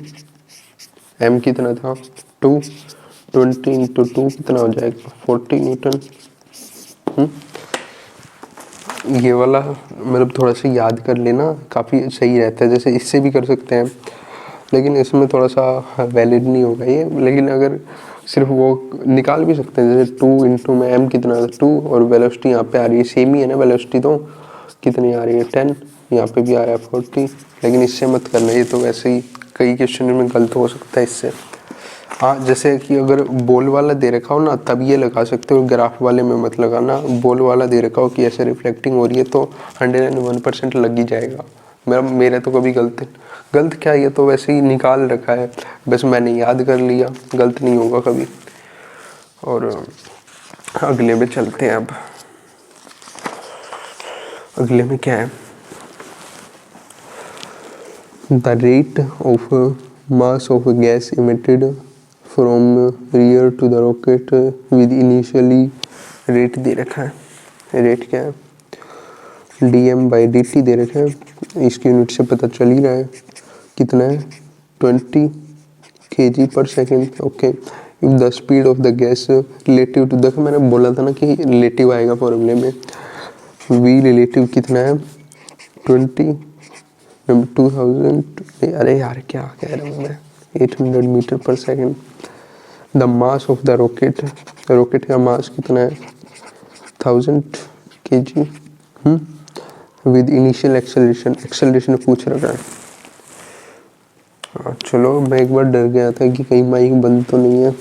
एम कितना था 2, 20 इंटू 2 कितना हो जाएगा 40 न्यूटन। ये वाला मतलब थोड़ा सा याद कर लेना, काफ़ी सही रहता है, जैसे इससे भी कर सकते हैं लेकिन इसमें थोड़ा सा वैलिड नहीं होगा ये, लेकिन अगर सिर्फ वो निकाल भी सकते हैं, जैसे 2 इंटू में एम कितना है 2 और वेलोसिटी यहाँ पे आ रही है सेम ही है ना, वेलोसिटी तो कितनी आ रही है 10, यहाँ पे भी आ रहा है 40, लेकिन इससे मत करना, ये तो वैसे ही कई क्वेश्चन में गलत हो सकता है इससे। हाँ जैसे कि अगर बॉल वाला दे रखा हो ना तब ये लगा सकते हो, ग्राफ वाले में मत लगाना, बॉल वाला दे रखा हो कि ऐसे रिफ्लेक्टिंग हो रही है तो 101% लग ही जाएगा। मेरा तो कभी गलत क्या, ये तो वैसे ही निकाल रखा है, बस मैंने याद कर लिया, गलत नहीं होगा कभी। और अगले में चलते हैं, अब अगले में क्या है, the rate of mass of gas emitted from rear to the rocket with initially, rate दे रखा है, रेट क्या है dm बाई dt दे रखा है, इसकी यूनिट से पता चल ही रहा है कितना है 20 kg पर second. Okay, if the speed of the gas relative to, देखो मैंने बोला था ना कि रिलेटिव आएगा फॉर्मूले में, v रिलेटिव कितना है 20 2000, अरे यार क्या कह रहा हूँ मैं, 800 मीटर पर second. The mass of the rocket, rocket का मास कितना है 1000 kg with initial acceleration, acceleration पूछ रखा है। चलो मैं एक बार डर गया था कि कहीं माइक बंद तो नहीं है,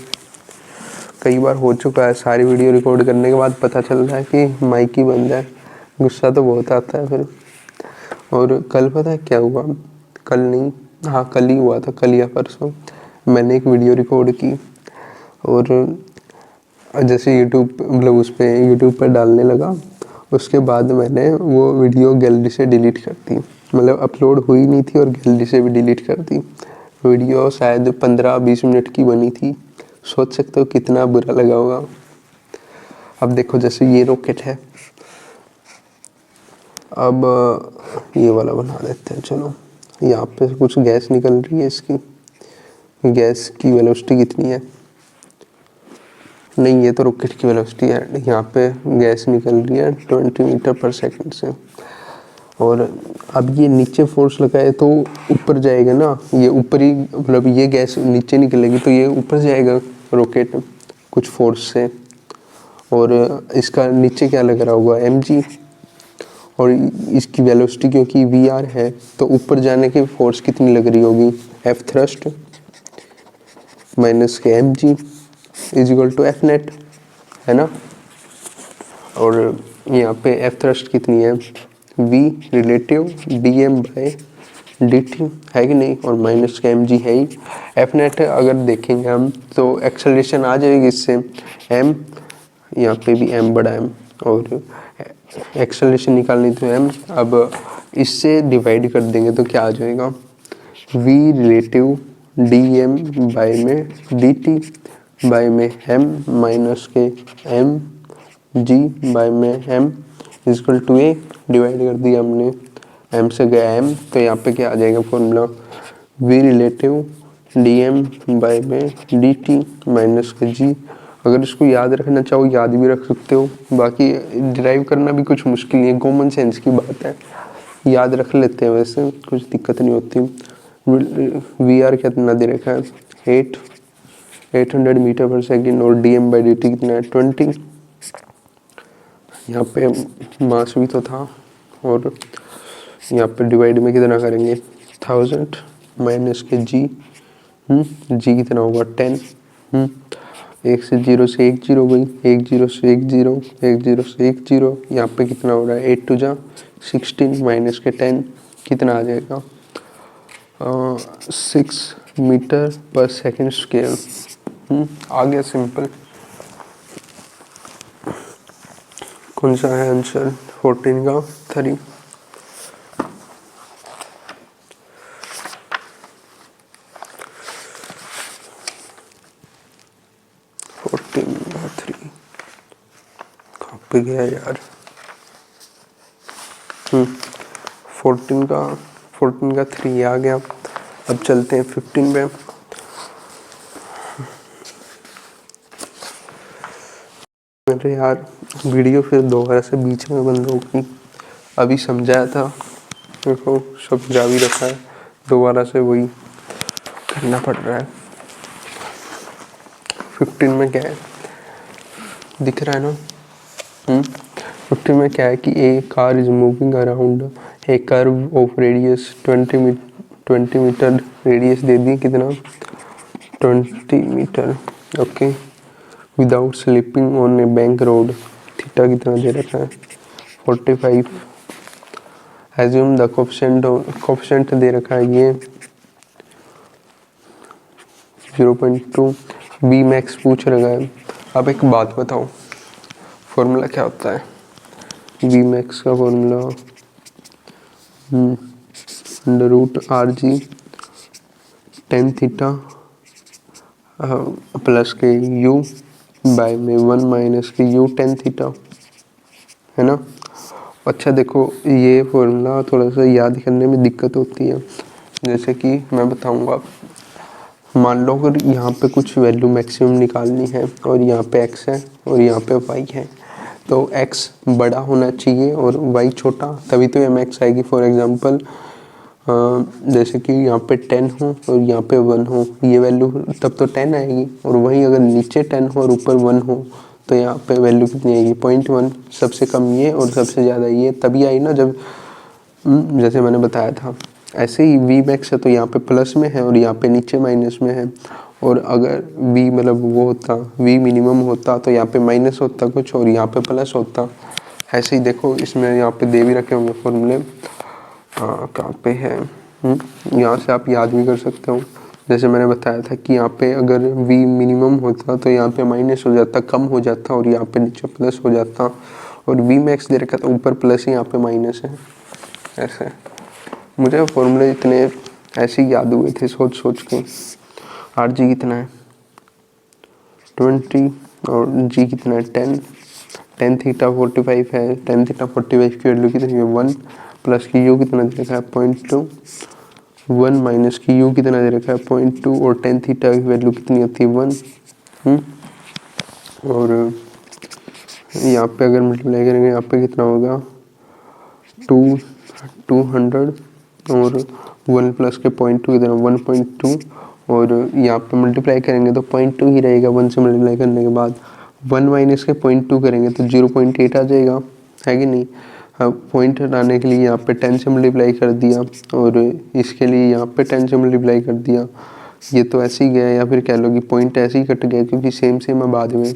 कई बार हो चुका है, सारी वीडियो रिकॉर्ड करने के बाद पता चल रहा है कि माइक ही बंद है, गुस्सा तो बहुत आता है फिर। और कल पता है क्या हुआ, कल नहीं, हाँ कल ही हुआ था, कल या परसों मैंने एक वीडियो रिकॉर्ड की, और जैसे यूट्यूब मतलब उस पर यूट्यूब पर डालने लगा, उसके बाद मैंने वो वीडियो गैलरी से डिलीट कर दी, मतलब अपलोड हुई नहीं थी और गैलरी से भी डिलीट कर दी। वीडियो शायद 15-20 मिनट की बनी थी, सोच सकते हो कितना बुरा लगा होगा। अब देखो जैसे ये रॉकेट है, अब ये वाला बना देते हैं, चलो यहाँ पे कुछ गैस निकल रही है, इसकी गैस की वेलोसिटी कितनी है, नहीं ये तो रॉकेट की वेलोसिटी है, यहाँ पे गैस निकल रही है 20 मीटर पर सेकंड से, और अब ये नीचे फोर्स लगाए तो ऊपर जाएगा ना, ये ऊपर ही मतलब ये गैस नीचे निकलेगी तो ये ऊपर जाएगा रॉकेट कुछ फोर्स से, और इसका नीचे क्या लग रहा होगा mg, और इसकी वेलोसिटी क्योंकि vr है तो ऊपर जाने की फोर्स कितनी लग रही होगी f थ्रस्ट माइनस के mg is equal to F net, है ना। और यहाँ पे एफ थ्रस्ट कितनी है v relative dm by dt है कि नहीं, और माइनस का mg है ही, एफ नेट अगर देखेंगे हम तो एक्सेलरेशन आ जाएगी इससे m, यहाँ पे भी m बड़ा m, और एक्सेलरेशन निकालनी तो m, अब इससे डिवाइड कर देंगे तो क्या आ जाएगा v रिलेटिव dm बाई में dt बाई में m माइनस के m g बाई में m equal to a, divide कर दिया हमने, एम से गया एम, तो यहाँ पे क्या आ जाएगा formula, v relative d m by में डी टी माइनस के जी। अगर इसको याद रखना चाहो याद भी रख सकते हो, बाकी डिराइव करना भी कुछ मुश्किल नहीं है, कॉमन सेंस की बात है, याद रख लेते हैं, वैसे कुछ दिक्कत नहीं होती। वी आर कितना दे रखा है 800 मीटर पर सेकेंड, और d m by d t कितना है 20। यहाँ पे मास भी तो था, और यहाँ पे डिवाइड में कितना करेंगे 1000 माइनस के जी, जी कितना होगा 10, एक से जीरो से एक जीरो गई, एक जीरो से एक जीरो, एक जीरो से एक जीरो, यहाँ पे कितना हो रहा है 8 टू जा 16 माइनस के 10 कितना आ जाएगा 6 मीटर पर सेकेंड स्क्वायर। आ गया सिंपल। कौन सा है आंसर 14 का 3। कहाँ पे गया यार, 14 का 3 आ गया। अब चलते हैं 15 पे। अरे यार वीडियो फिर दोबारा से बीच में बंद हो गई, अभी समझाया था, देखो समझा भी रखा है, दोबारा से वही करना पड़ रहा है। 15 में क्या है दिख रहा है ना, 15 में क्या है कि a car is moving around a curve of radius 20 metre, radius दे दी कितना 20 metre, okay, without slipping on a bank road, theta कितना दे रखा है 45, एज्यूम द कोफिशिएंट दे रखा है ये 0.2, बी मैक्स पूछ रखा है। अब एक बात बताओ फॉर्मूला क्या होता है, बी मैक्स का formula under root r g tan theta plus के यू बाय में 1 माइनस के यू टेन थीटा, है ना। अच्छा देखो ये फॉर्मूला थोड़ा सा याद करने में दिक्कत होती है, जैसे कि मैं बताऊंगा, मान लो अगर यहाँ पे कुछ वैल्यू मैक्सिमम निकालनी है और यहाँ पे x है और यहाँ पे y है, तो x बड़ा होना चाहिए और y छोटा, तभी तो mx आएगी। फॉर एग्जांपल जैसे कि यहाँ पे 10 हो और यहाँ पे 1 हो, ये वैल्यू तब तो 10 आएगी, और वहीं अगर नीचे 10 हो और ऊपर 1 हो तो यहाँ पे वैल्यू कितनी आएगी 0.1, सबसे कम ये और सबसे ज़्यादा ये, तभी आई ना जब जैसे मैंने बताया था। ऐसे ही वी मैक्स है तो यहाँ पे प्लस में है और यहाँ पे नीचे माइनस में है, और अगर वी मतलब वो होता वी मिनिमम होता तो यहाँ पे माइनस होता कुछ और यहाँ पे प्लस होता। ऐसे ही देखो इसमें यहाँ पे दे भी रखे होंगे फॉर्मूले, कहाँ पे है, यहाँ से आप याद भी कर सकते हो। जैसे मैंने बताया था कि यहाँ पे अगर वी मिनिमम होता तो यहाँ पे माइनस हो जाता, कम हो जाता, और यहाँ पे नीचे प्लस हो जाता, और वी मैक्स दे रखा था ऊपर प्लस है यहाँ पे माइनस है। ऐसे मुझे फॉर्मूले इतने ऐसे ही याद हुए थे सोच सोच के। आर जी कितना है 20 और जी कितना है 10, टेन थीटा 45 है, टेन थीटा 45 की वैल्यू कितनी है 1, प्लस की यू कितना दे रखा है 0.2, 1 माइनस की यू कितना दे रखा है 0.2, और टेन थीटा की वैल्यू कितनी होती है 1, और यहाँ पे अगर मल्टीप्लाई करेंगे यहाँ पे कितना होगा 200, और 1 प्लस के 0.2 कितना 1.2, और यहाँ पे मल्टीप्लाई करेंगे तो 0.2 ही रहेगा 1 से मल्टीप्लाई करने के बाद, 1 माइनस के 0.2 करेंगे तो 0.8 आ जाएगा, है कि नहीं। अब पॉइंट हटाने के लिए यहाँ पे 10 से मल्टीप्लाई कर दिया, और इसके लिए यहाँ पे 10 से मल्टीप्लाई कर दिया, ये तो ऐसे ही गया, या फिर कह लो कि पॉइंट ऐसे ही कट गया क्योंकि सेम सेम है बाद में।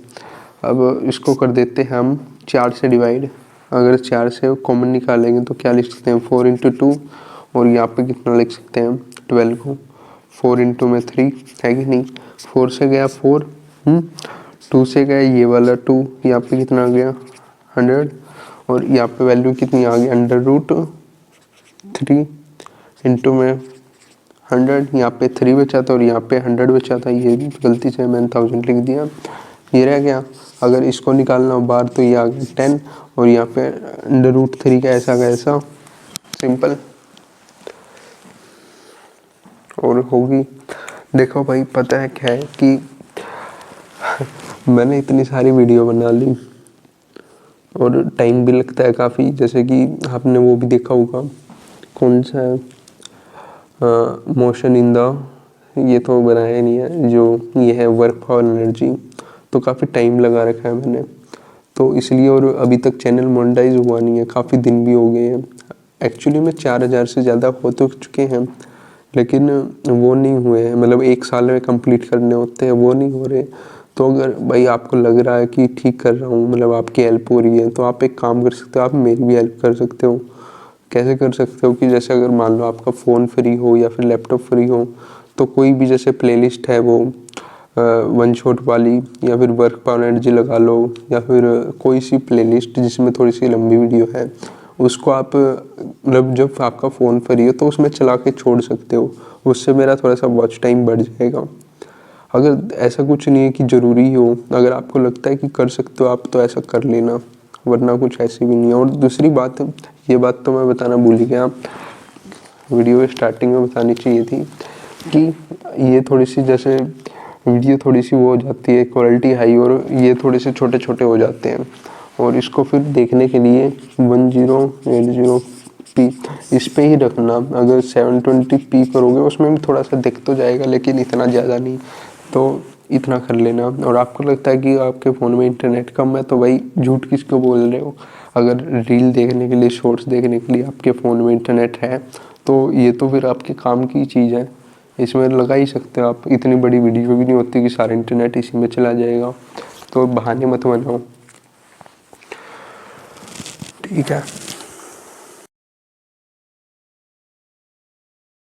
अब इसको कर देते हैं हम 4 से डिवाइड, अगर 4 से कॉमन निकालेंगे तो क्या लिख सकते हैं 4 इंटू 2, और यहाँ पे कितना लिख सकते हैं 12 को 4 इंटू में 3, है कि नहीं। 4 से गया 4, 2 से गया ये वाला 2, यहाँ पे कितना आ गया 100, और यहाँ पे वैल्यू कितनी आ गई अंडर रूट 3 इंटू में 100, यहाँ पे 3 बचा था और यहाँ पे 100 बचा था, ये गलती से मैंने 1000 लिख दिया, ये रह गया। अगर इसको निकालना हो बाहर तो ये आ गया 10 और यहाँ पे √3 का ऐसा सिंपल और होगी। देखो भाई पता है क्या है कि मैंने इतनी सारी वीडियो बना ली और टाइम भी लगता है काफ़ी। जैसे कि आपने वो भी देखा होगा, कौन सा मोशन इन द, ये तो बनाया नहीं है, जो ये है वर्क फॉर एनर्जी, तो काफ़ी टाइम लगा रखा है मैंने तो इसलिए। और अभी तक चैनल मोनेटाइज हुआ नहीं है, काफ़ी दिन भी हो गए हैं। एक्चुअली में 4000 से ज़्यादा हो तो चुके हैं लेकिन वो नहीं हुए हैं, मतलब 1 साल में कंप्लीट करने होते हैं, वो नहीं हो रहे। तो अगर भाई आपको लग रहा है कि ठीक कर रहा हूँ, मतलब आपकी हेल्प हो रही है, तो आप एक काम कर सकते हो, आप मेरी भी हेल्प कर सकते हो। कैसे कर सकते हो कि जैसे अगर मान लो आपका फ़ोन फ्री हो या फिर लैपटॉप फ्री हो, तो कोई भी जैसे प्लेलिस्ट है वो वन शॉट वाली, या फिर वर्क फॉर एनर्जी लगा लो, या फिर कोई सी प्लेलिस्ट जिसमें थोड़ी सी लंबी वीडियो है, उसको आप मतलब जब आपका फ़ोन फ्री हो तो उसमें चला के छोड़ सकते हो। उससे मेरा थोड़ा सा वॉच टाइम बढ़ जाएगा। अगर ऐसा कुछ नहीं है कि ज़रूरी हो, अगर आपको लगता है कि कर सकते हो आप तो ऐसा कर लेना, वरना कुछ ऐसी भी नहीं है। और दूसरी बात, ये बात तो मैं बताना भूल ही गया, वीडियो स्टार्टिंग में बतानी चाहिए थी कि ये थोड़ी सी जैसे वीडियो थोड़ी सी वो हो जाती है क्वालिटी हाई, और ये थोड़े से छोटे छोटे हो जाते हैं। और इसको फिर देखने के लिए 1080p इस पे ही रखना। अगर 720p करोगे उसमें भी थोड़ा सा दिख तो जाएगा लेकिन इतना ज़्यादा नहीं, तो इतना कर लेना। और आपको लगता है कि आपके फ़ोन में इंटरनेट कम है, तो भाई झूठ किसको बोल रहे हो। अगर रील देखने के लिए, शॉर्ट्स देखने के लिए आपके फ़ोन में इंटरनेट है तो ये तो फिर आपके काम की चीज़ है, इसमें लगा ही सकते हो आप। इतनी बड़ी वीडियो भी नहीं होती कि सारा इंटरनेट इसी में चला जाएगा, तो बहाने मत बनाओ, ठीक है।